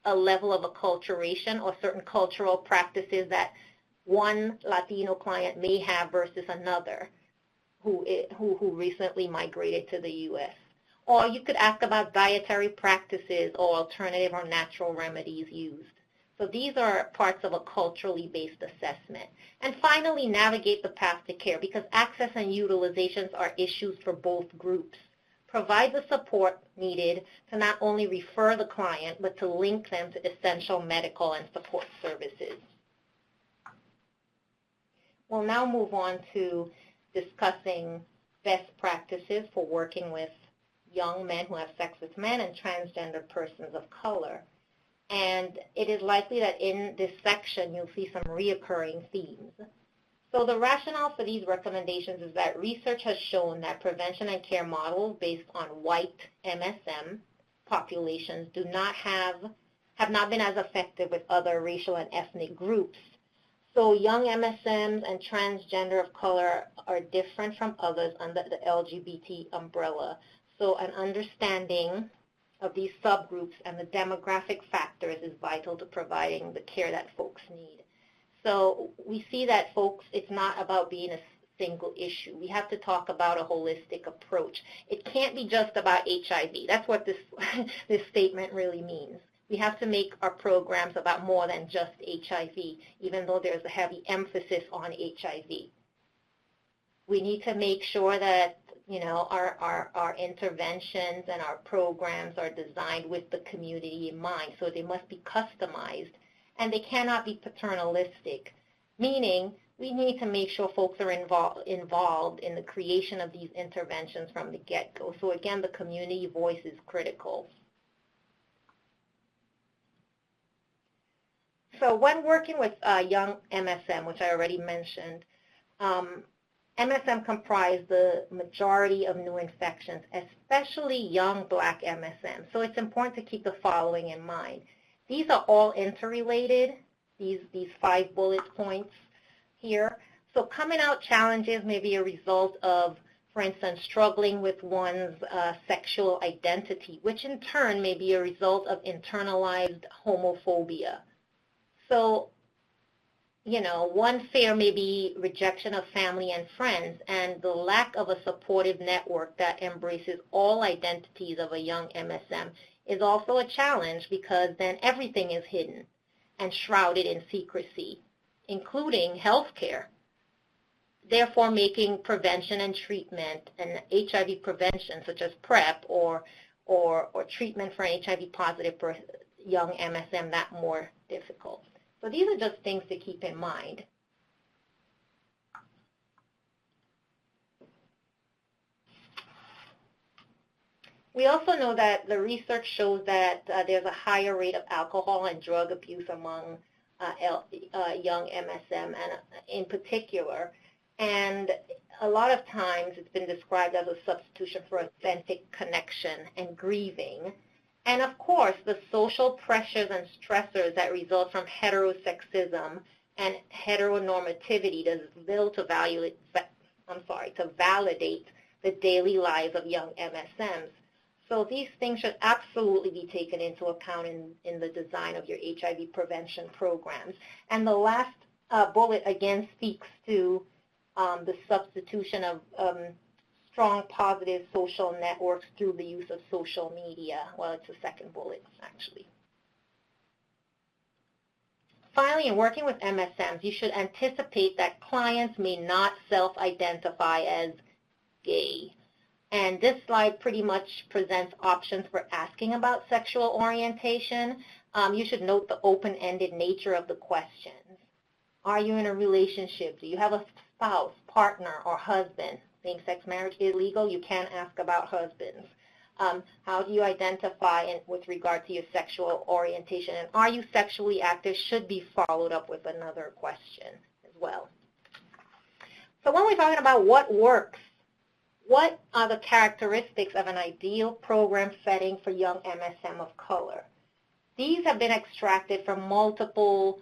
S2: a level of acculturation or certain cultural practices that one Latino client may have versus another who recently migrated to the U.S. Or you could ask about dietary practices or alternative or natural remedies used. So these are parts of a culturally based assessment. And finally, navigate the path to care, because access and utilizations are issues for both groups. Provide the support needed to not only refer the client, but to link them to essential medical and support services. We'll now move on to discussing best practices for working with young men who have sex with men and transgender persons of color. And it is likely that in this section you'll see some reoccurring themes. So the rationale for these recommendations is that research has shown that prevention and care models based on white MSM populations have not been as effective with other racial and ethnic groups. So young MSMs and transgender of color are different from others under the LGBT umbrella. So an understanding of these subgroups and the demographic factors is vital to providing the care that folks need. So we see that folks, it's not about being single issue. We have to talk about a holistic approach. It can't be just about HIV. That's what this, this statement really means. We have to make our programs about more than just HIV, even though there's a heavy emphasis on HIV. We need to make sure that, you know, our interventions and our programs are designed with the community in mind. So they must be customized, and they cannot be paternalistic, meaning we need to make sure folks are involved in the creation of these interventions from the get-go. So again, the community voice is critical. So when working with young MSM, which I already mentioned, MSM comprise the majority of new infections, especially young Black MSM. So it's important to keep the following in mind. These are all interrelated, these 5 bullet points here. So coming out challenges may be a result of, for instance, struggling with one's sexual identity, which in turn may be a result of internalized homophobia. So, you know, one fear may be rejection of family and friends, and the lack of a supportive network that embraces all identities of a young MSM is also a challenge, because then everything is hidden and shrouded in secrecy, including health care. Therefore, making prevention and treatment and HIV prevention, such as PrEP or treatment for HIV positive for young MSM, that more difficult. So these are just things to keep in mind. We also know that the research shows that there's a higher rate of alcohol and drug abuse among young MSM, and in particular. And a lot of times it's been described as a substitution for authentic connection and grieving. And of course, the social pressures and stressors that result from heterosexism and heteronormativity does little to validate the daily lives of young MSMs. So these things should absolutely be taken into account in the design of your HIV prevention programs. And the last bullet again speaks to the substitution of strong positive social networks through the use of social media. Well, it's the second bullet, actually. Finally, in working with MSMs, you should anticipate that clients may not self-identify as gay. And this slide pretty much presents options for asking about sexual orientation. You should note the open-ended nature of the questions. Are you in a relationship? Do you have a spouse, partner, or husband? Same-sex marriage is legal. You can ask about husbands. How do you identify with regard to your sexual orientation? And are you sexually active should be followed up with another question as well. So when we're talking about what works, what are the characteristics of an ideal program setting for young MSM of color? These have been extracted from multiple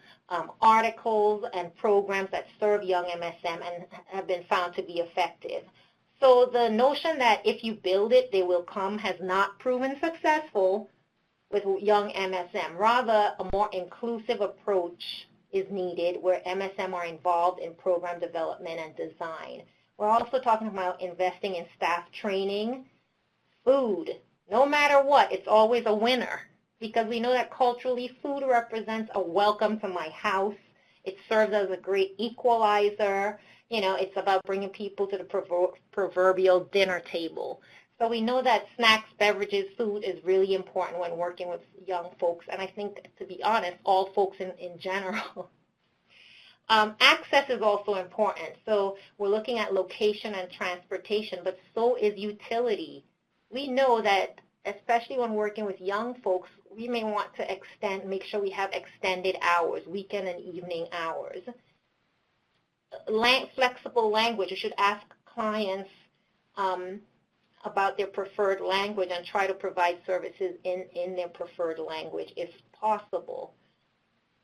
S2: articles and programs that serve young MSM and have been found to be effective. So the notion that if you build it, they will come has not proven successful with young MSM. Rather, a more inclusive approach is needed where MSM are involved in program development and design. We're also talking about investing in staff training, food. No matter what, it's always a winner, because we know that culturally food represents a welcome to my house. It serves as a great equalizer. You know, it's about bringing people to the proverbial dinner table. So we know that snacks, beverages, food is really important when working with young folks, and I think, to be honest, all folks in general. Access is also important. So we're looking at location and transportation, but so is utility. We know that, especially when working with young folks, we may want to make sure we have extended hours, weekend and evening hours. Flexible language. You should ask clients about their preferred language and try to provide services in their preferred language if possible.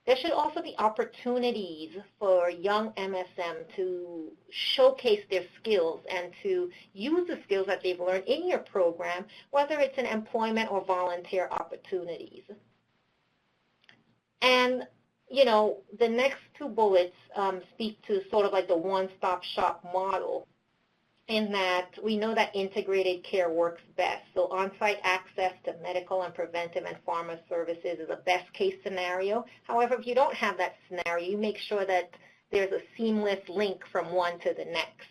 S2: There should also be opportunities for young MSM to showcase their skills and to use the skills that they've learned in your program, whether it's in employment or volunteer opportunities. And the next two bullets speak to sort of like the one-stop shop model, in that we know that integrated care works best. So on-site access to medical and preventive and pharma services is a best-case scenario. However, if you don't have that scenario, you make sure that there's a seamless link from one to the next.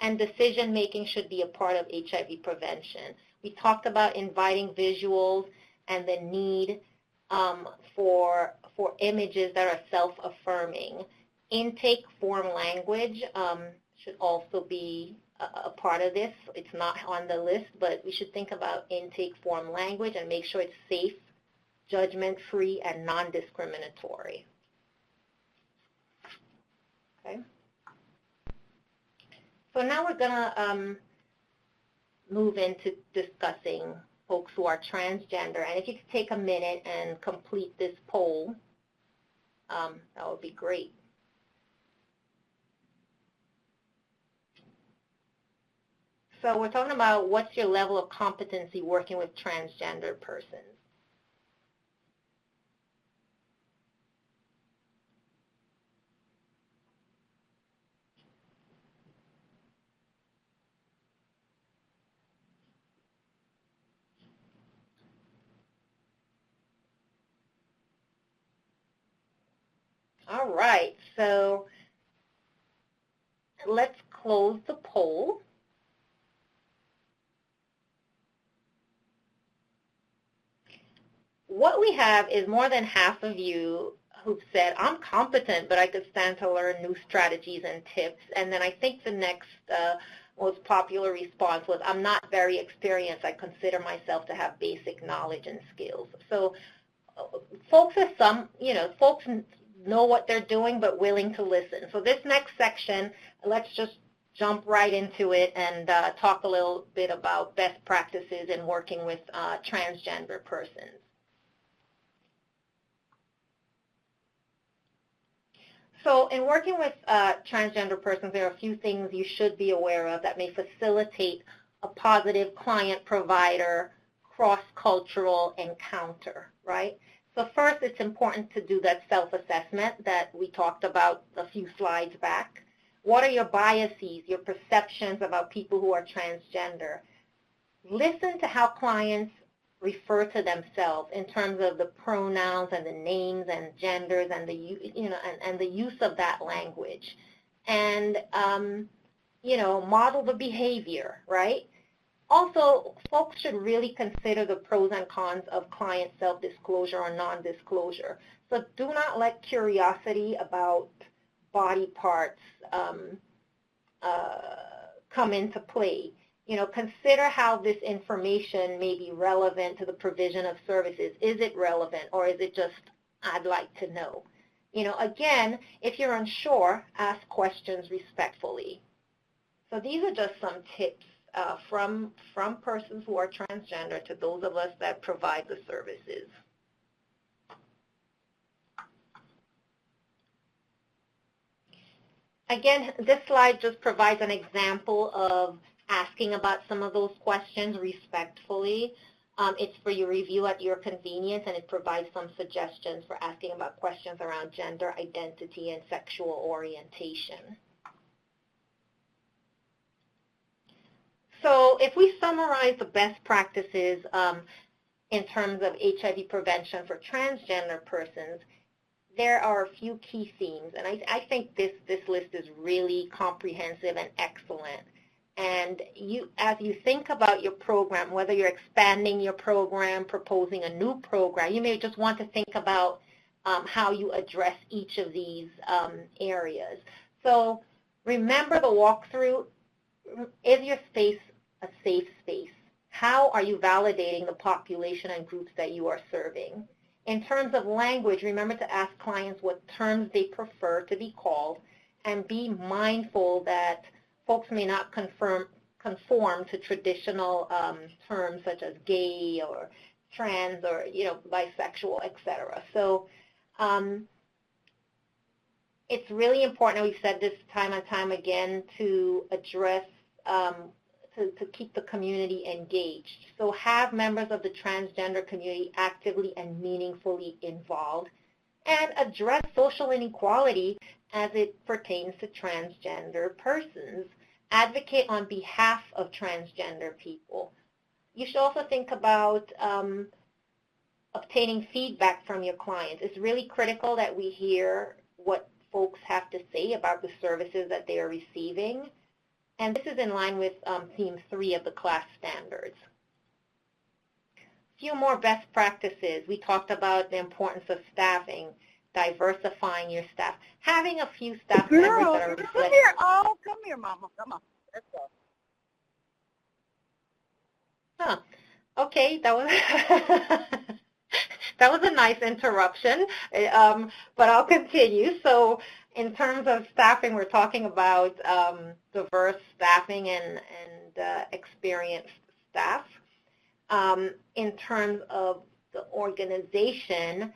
S2: And decision-making should be a part of HIV prevention. We talked about inviting visuals and the need for images that are self-affirming. Intake form language should also be a part of this. It's not on the list, but we should think about intake form language and make sure it's safe, judgment-free, and non-discriminatory. Okay. So now we're going to move into discussing folks who are transgender. And if you could take a minute and complete this poll, that would be great. So we're talking about what's your level of competency working with transgender persons. All right, so let's close the poll. What we have is more than half of you who've said, I'm competent, but I could stand to learn new strategies and tips. And then I think the next most popular response was, I'm not very experienced. I consider myself to have basic knowledge and skills. So folks are folks know what they're doing, but willing to listen. So this next section, let's just jump right into it and talk a little bit about best practices in working with transgender persons. So in working with transgender persons, there are a few things you should be aware of that may facilitate a positive client-provider cross-cultural encounter, right? So first, it's important to do that self-assessment that we talked about a few slides back. What are your biases, your perceptions about people who are transgender? Listen to how clients refer to themselves in terms of the pronouns and the names and genders and the use of that language, and model the behavior, right? Also, folks should really consider the pros and cons of client self-disclosure or non-disclosure. So do not let curiosity about body parts come into play. Consider how this information may be relevant to the provision of services. Is it relevant, or is it just, I'd like to know? Again, if you're unsure, ask questions respectfully. So these are just some tips from persons who are transgender to those of us that provide the services. Again, this slide just provides an example of asking about some of those questions respectfully. It's for your review at your convenience, and it provides some suggestions for asking about questions around gender identity and sexual orientation. So if we summarize the best practices in terms of HIV prevention for transgender persons, there are a few key themes, and I think this list is really comprehensive and excellent. And as you think about your program, whether you're expanding your program, proposing a new program, you may just want to think about how you address each of these areas. So remember the walkthrough. Is your space a safe space? How are you validating the population and groups that you are serving? In terms of language, remember to ask clients what terms they prefer to be called, and be mindful that folks may not conform to traditional terms such as gay or trans or bisexual, etc. So it's really important, and we've said this time and time again, to address to keep the community engaged. So have members of the transgender community actively and meaningfully involved. and address social inequality as it pertains to transgender persons. Advocate on behalf of transgender people. You should also think about obtaining feedback from your clients. It's really critical that we hear what folks have to say about the services that they are receiving. And this is in line with theme 3 of the class standards. A few more best practices. We talked about the importance of staffing, diversifying your staff, having a few staff members that are reflective.
S3: Come here. Oh, come here, Mama. Come on. Let's go.
S2: Huh. Okay, that was that was a nice interruption, but I'll continue. So in terms of staffing, we're talking about diverse staffing and experienced staff. In terms of the organization,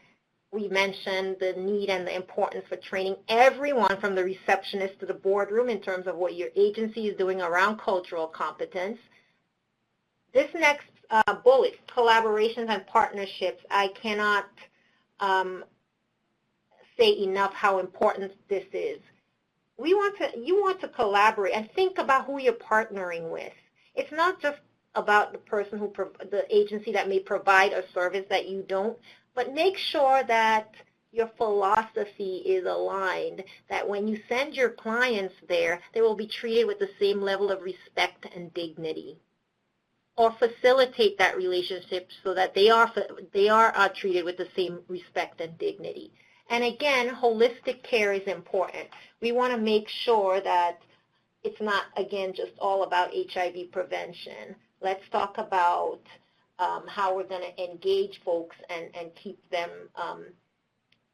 S2: we mentioned the need and the importance for training everyone from the receptionist to the boardroom in terms of what your agency is doing around cultural competence. This next bullet, collaborations and partnerships, I cannot say enough how important this is. You want to collaborate and think about who you're partnering with. It's not just about the person the agency that may provide a service that you don't, but make sure that your philosophy is aligned, that when you send your clients there, they will be treated with the same level of respect and dignity. Or facilitate that relationship so that they are treated with the same respect and dignity. And again, holistic care is important. We want to make sure that it's not, again, just all about HIV prevention. Let's talk about how we're going to engage folks and keep them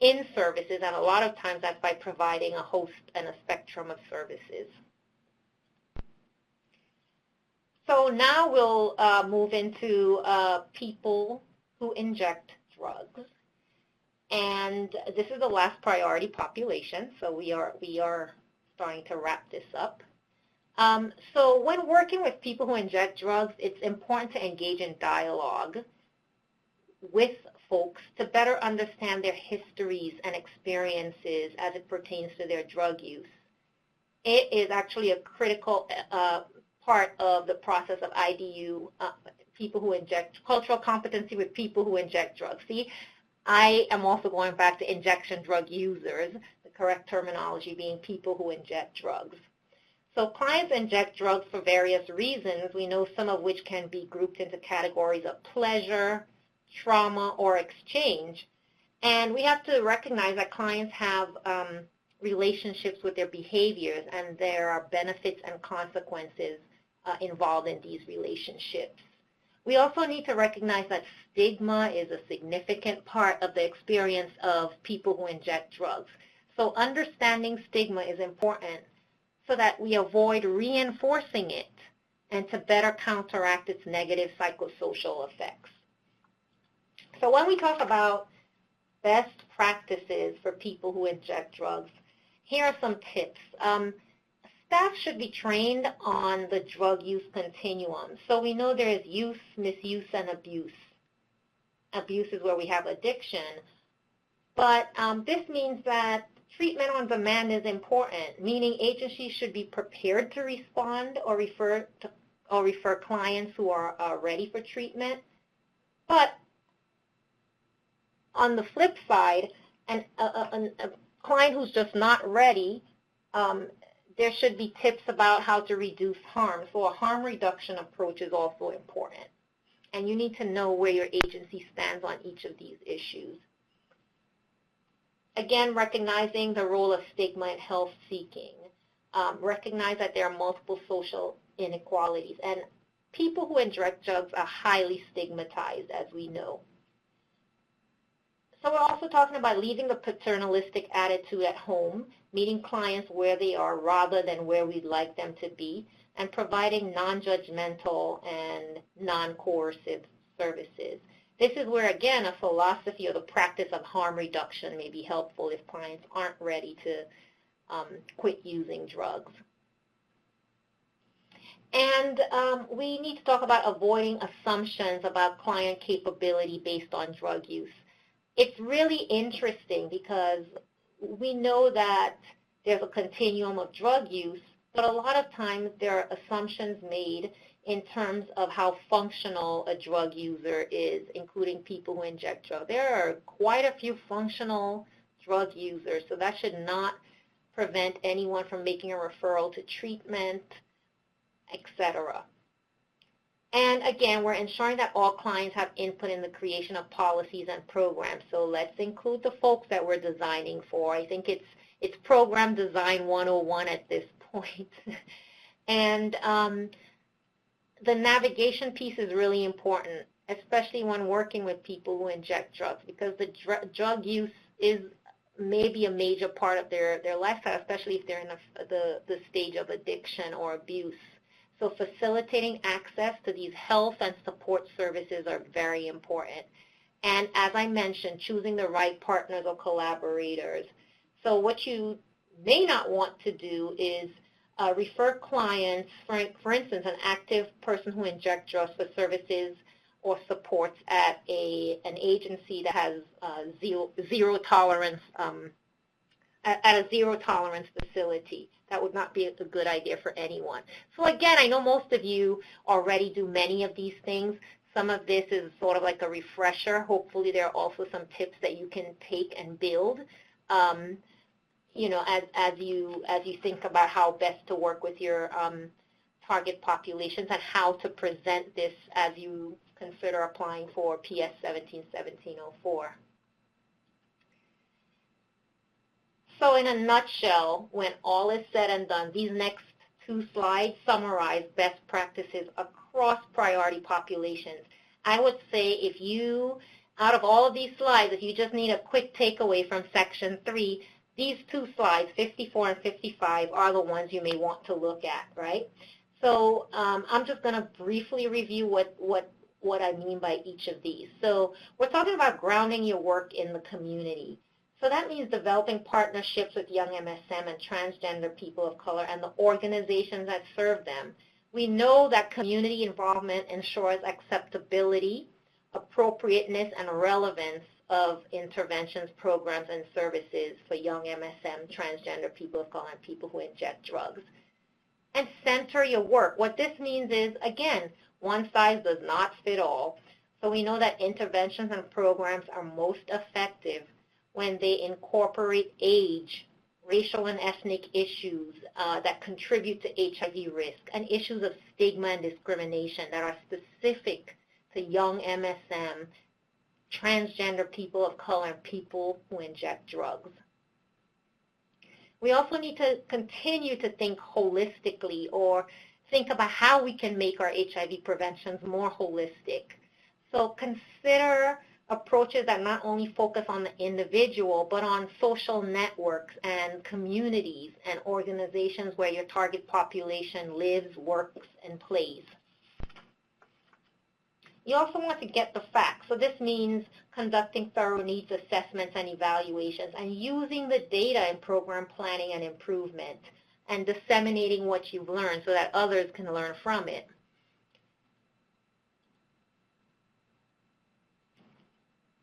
S2: in services, and a lot of times that's by providing a host and a spectrum of services. So now we'll move into people who inject drugs. And this is the last priority population, so we are starting to wrap this up. So when working with people who inject drugs, it's important to engage in dialogue with folks to better understand their histories and experiences as it pertains to their drug use. It is actually a critical part of the process of IDU, people who inject, cultural competency with people who inject drugs. See, I am also going back to injection drug users, the correct terminology being people who inject drugs. So clients inject drugs for various reasons. We know some of which can be grouped into categories of pleasure, trauma, or exchange. And we have to recognize that clients have relationships with their behaviors, and there are benefits and consequences involved in these relationships. We also need to recognize that stigma is a significant part of the experience of people who inject drugs. So understanding stigma is important so that we avoid reinforcing it and to better counteract its negative psychosocial effects. So when we talk about best practices for people who inject drugs, here are some tips. Staff should be trained on the drug use continuum. So we know there is use, misuse, and abuse. Abuse is where we have addiction. But this means that treatment on demand is important, meaning agencies should be prepared to respond or refer clients who are ready for treatment. But on the flip side, a client who's just not ready, there should be tips about how to reduce harm. So a harm reduction approach is also important. And you need to know where your agency stands on each of these issues. Again, recognizing the role of stigma in health seeking. Recognize that there are multiple social inequalities. And people who inject drugs are highly stigmatized, as we know. So we're also talking about leaving the paternalistic attitude at home, meeting clients where they are rather than where we'd like them to be, and providing non-judgmental and non-coercive services. This is where, again, a philosophy or the practice of harm reduction may be helpful if clients aren't ready to quit using drugs. And we need to talk about avoiding assumptions about client capability based on drug use. it's really interesting because we know that there's a continuum of drug use, but a lot of times there are assumptions made in terms of how functional a drug user is, including people who inject drugs. There are quite a few functional drug users, so that should not prevent anyone from making a referral to treatment, etc. And again, we're ensuring that all clients have input in the creation of policies and programs. So let's include the folks that we're designing for. I think it's program design 101 at this point. And the navigation piece is really important, especially when working with people who inject drugs, because the drug use is maybe a major part of their lifestyle, especially if they're in the stage of addiction or abuse. So facilitating access to these health and support services are very important. And as I mentioned, choosing the right partners or collaborators. So what you may not want to do is refer clients, for instance, an active person who injects drugs for services or supports at an agency that has zero tolerance, at a zero tolerance facility. That would not be a good idea for anyone. So again, I know most of you already do many of these things. Some of this is sort of like a refresher. Hopefully there are also some tips that you can take and build, you know, as you think about how best to work with your target populations and how to present this as you consider applying for PS 171704. So in a nutshell, when all is said and done, these next two slides summarize best practices across priority populations. I would say if you, out of all of these slides, if you just need a quick takeaway from section 3, these two slides, 54 and 55, are the ones you may want to look at, right? So I'm just going to briefly review what I mean by each of these. So we're talking about grounding your work in the community. So that means developing partnerships with young MSM and transgender people of color and the organizations that serve them. We know that community involvement ensures acceptability, appropriateness, and relevance of interventions, programs, and services for young MSM, transgender people of color, and people who inject drugs. And center your work. What this means is, again, one size does not fit all. So we know that interventions and programs are most effective when they incorporate age, racial and ethnic issues that contribute to HIV risk, and issues of stigma and discrimination that are specific to young MSM, transgender people of color, and people who inject drugs. We also need to continue to think holistically, or think about how we can make our HIV preventions more holistic. So consider approaches that not only focus on the individual, but on social networks and communities and organizations where your target population lives, works, and plays. You also want to get the facts. So this means conducting thorough needs assessments and evaluations and using the data in program planning and improvement and disseminating what you've learned so that others can learn from it.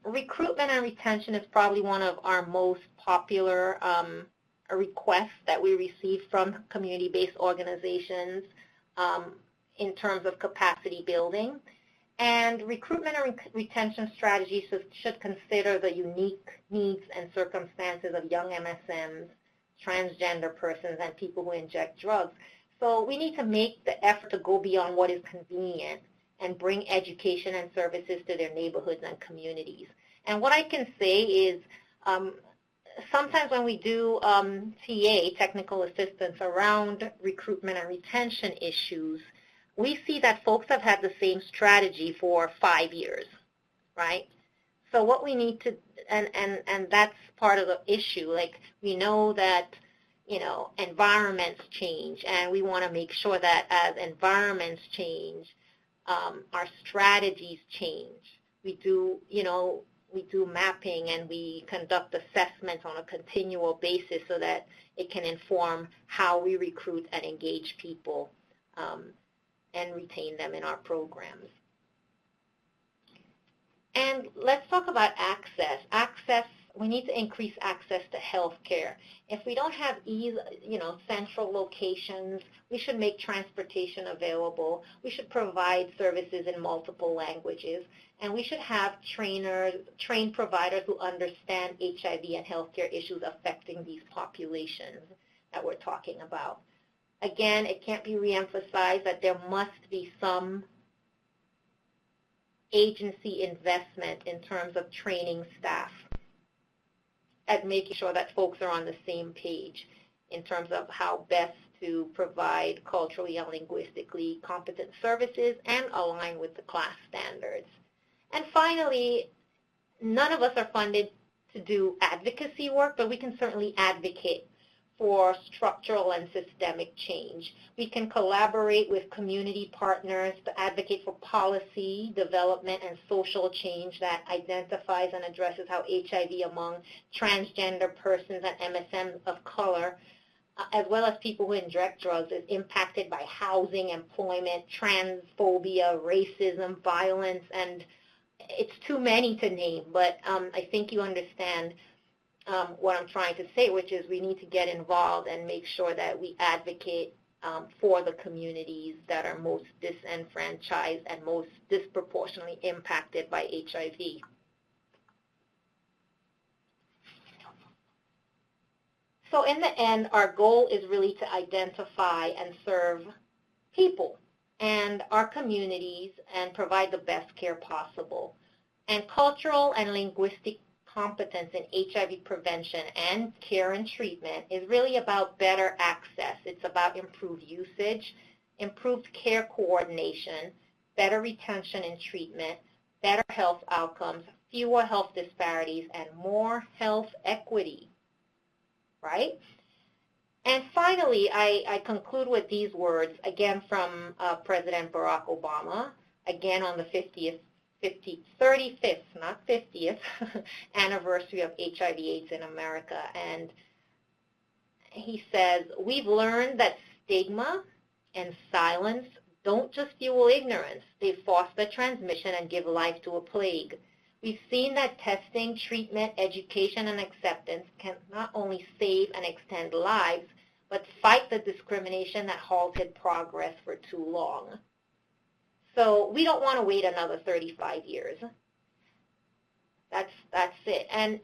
S2: Recruitment and retention is probably one of our most popular requests that we receive from community-based organizations in terms of capacity building. And recruitment and retention strategies should consider the unique needs and circumstances of young MSMs, transgender persons, and people who inject drugs. So we need to make the effort to go beyond what is convenient and bring education and services to their neighborhoods and communities. And what I can say is sometimes when we do TA, technical assistance, around recruitment and retention issues, we see that folks have had the same strategy for 5 years, right? So what we need to, and that's part of the issue, like we know that, you know, environments change, and we want to make sure that as environments change, our strategies change. We do, you know, we do mapping and we conduct assessments on a continual basis so that it can inform how we recruit and engage people and retain them in our programs. And let's talk about access. We need to increase access to health care. If we don't have central locations, we should make transportation available. We should provide services in multiple languages. And we should have trained providers who understand HIV and healthcare issues affecting these populations that we're talking about. Again, it can't be reemphasized that there must be some agency investment in terms of training staff and making sure that folks are on the same page in terms of how best to provide culturally and linguistically competent services and align with the class standards. And finally, none of us are funded to do advocacy work, but we can certainly advocate for structural and systemic change. We can collaborate with community partners to advocate for policy development and social change that identifies and addresses how HIV among transgender persons and MSMs of color, as well as people who inject drugs, is impacted by housing, employment, transphobia, racism, violence, and it's too many to name, but I think you understand what I'm trying to say, which is we need to get involved and make sure that we advocate for the communities that are most disenfranchised and most disproportionately impacted by HIV. So in the end, our goal is really to identify and serve people and our communities and provide the best care possible. And cultural and linguistic competence in HIV prevention and care and treatment is really about better access. It's about improved usage, improved care coordination, better retention in treatment, better health outcomes, fewer health disparities, and more health equity, right? And finally, I conclude with these words, again from President Barack Obama, again on the 35th, not 50th, anniversary of HIV/AIDS in America. And he says, we've learned that stigma and silence don't just fuel ignorance, they foster transmission and give life to a plague. We've seen that testing, treatment, education, and acceptance can not only save and extend lives, but fight the discrimination that halted progress for too long. So we don't want to wait another 35 years. That's it. And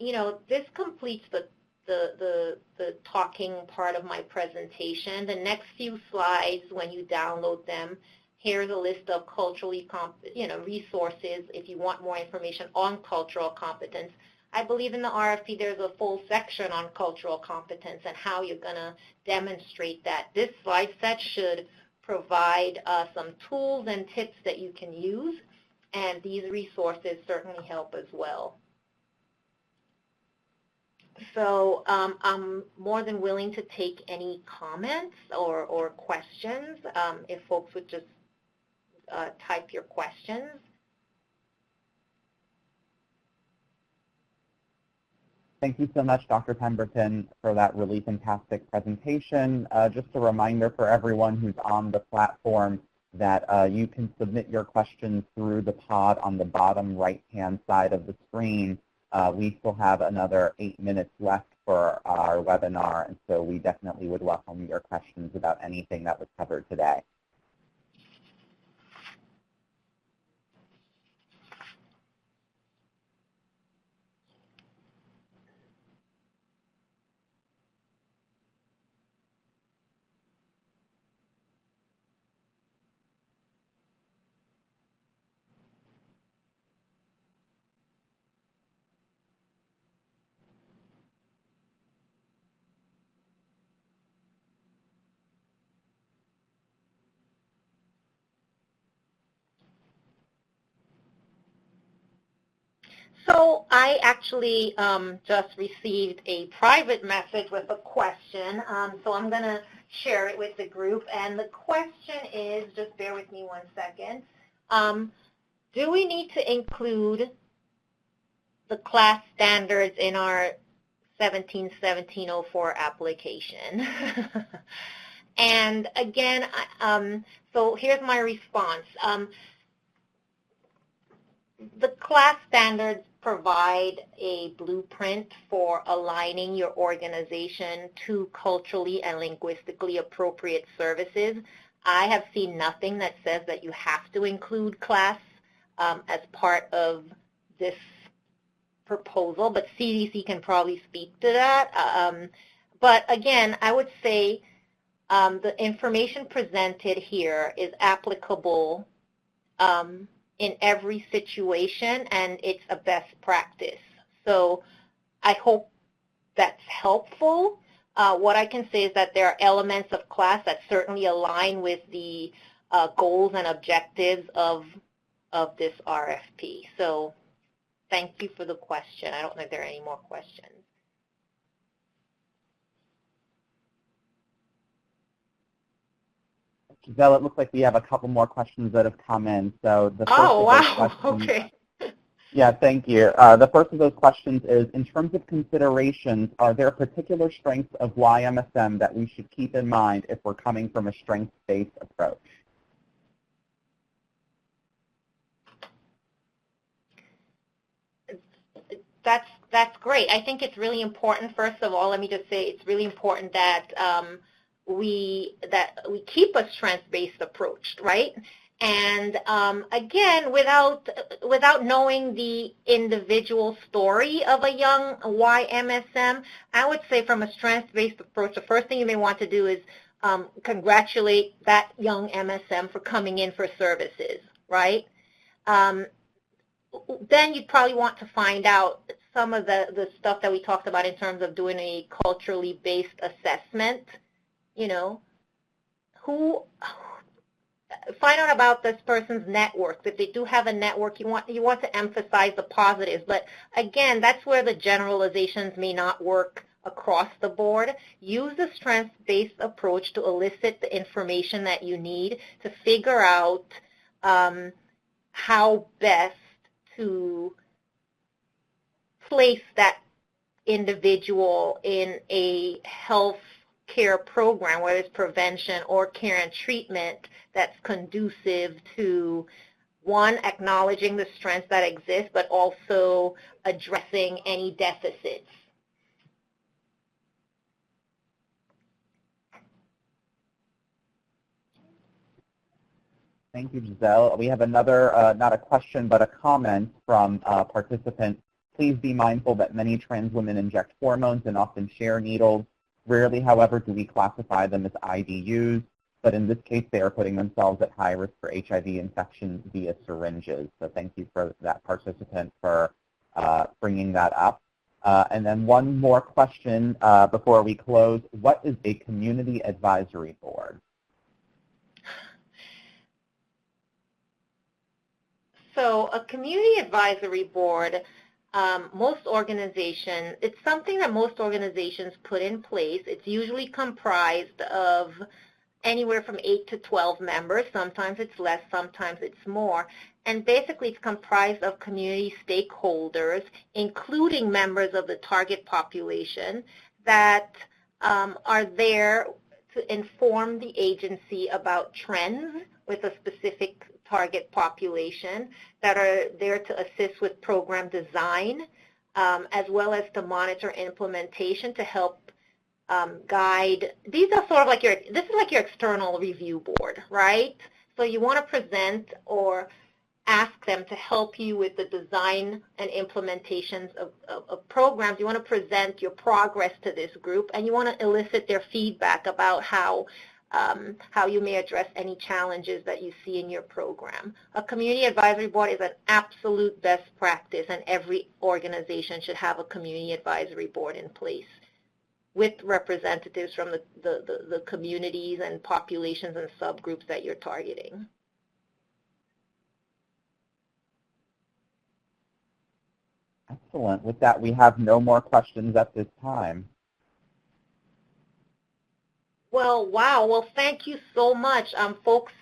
S2: this completes the talking part of my presentation. The next few slides, when you download them, here's a list of culturally resources if you want more information on cultural competence. I believe in the RFP there's a full section on cultural competence and how you're going to demonstrate that. This slide set should provide some tools and tips that you can use, and these resources certainly help as well. So I'm more than willing to take any comments or questions if folks would just type your questions.
S4: Thank you so much, Dr. Pemberton, for that really fantastic presentation. Just a reminder for everyone who's on the platform that you can submit your questions through the pod on the bottom right-hand side of the screen. We still have another 8 minutes left for our webinar, and so we definitely would welcome your questions about anything that was covered today.
S2: So I actually just received a private message with a question, so I'm going to share it with the group. And the question is, just bear with me 1 second, do we need to include the class standards in our 17-1704 application? And again, so here's my response. The class standards provide a blueprint for aligning your organization to culturally and linguistically appropriate services. I have seen nothing that says that you have to include class as part of this proposal, but CDC can probably speak to that. But again, I would say the information presented here is applicable in every situation, and it's a best practice. So I hope that's helpful. What I can say is that there are elements of class that certainly align with the goals and objectives of this RFP. So thank you for the question. I don't know if there are any more questions.
S4: Giselle, it looks like we have a couple more questions that have come in. So the first
S2: Oh,
S4: of those
S2: wow.
S4: questions,
S2: Okay.
S4: yeah, thank you. The first of those questions is, in terms of considerations, are there particular strengths of YMSM that we should keep in mind if we're coming from a strengths-based approach?
S2: That's great. I think it's really important. First of all, let me just say it's really important that we keep a strengths-based approach, right? And again, without knowing the individual story of a young YMSM, I would say from a strengths-based approach, the first thing you may want to do is congratulate that young MSM for coming in for services, right? Then you'd probably want to find out some of the stuff that we talked about in terms of doing a culturally based assessment. You know, find out about this person's network. If they do have a network, you want to emphasize the positives. But again, that's where the generalizations may not work across the board. Use the strengths-based approach to elicit the information that you need to figure out how best to place that individual in a health care program, whether it's prevention or care and treatment, that's conducive to, one, acknowledging the strengths that exist, but also addressing any deficits.
S4: Thank you, Giselle. We have another, not a question, but a comment from a participant. Please be mindful that many trans women inject hormones and often share needles. Rarely, however, do we classify them as IDUs, but in this case, they are putting themselves at high risk for HIV infection via syringes. So thank you for that participant for bringing that up. And then one more question before we close. What is a community advisory board?
S2: So a community advisory board, it's something that most organizations put in place. It's usually comprised of anywhere from 8 to 12 members. Sometimes it's less, sometimes it's more. And basically it's comprised of community stakeholders, including members of the target population that are there to inform the agency about trends with a specific target population, that are there to assist with program design, as well as to monitor implementation to help guide. These are sort of like this is like your external review board, right? So you want to present or ask them to help you with the design and implementations of programs. You want to present your progress to this group, and you want to elicit their feedback about how you may address any challenges that you see in your program. A community advisory board is an absolute best practice, and every organization should have a community advisory board in place with representatives from the communities and populations and subgroups that you're targeting.
S4: Excellent. With that, we have no more questions at this time.
S2: Well, wow. Well, thank you so much. Folks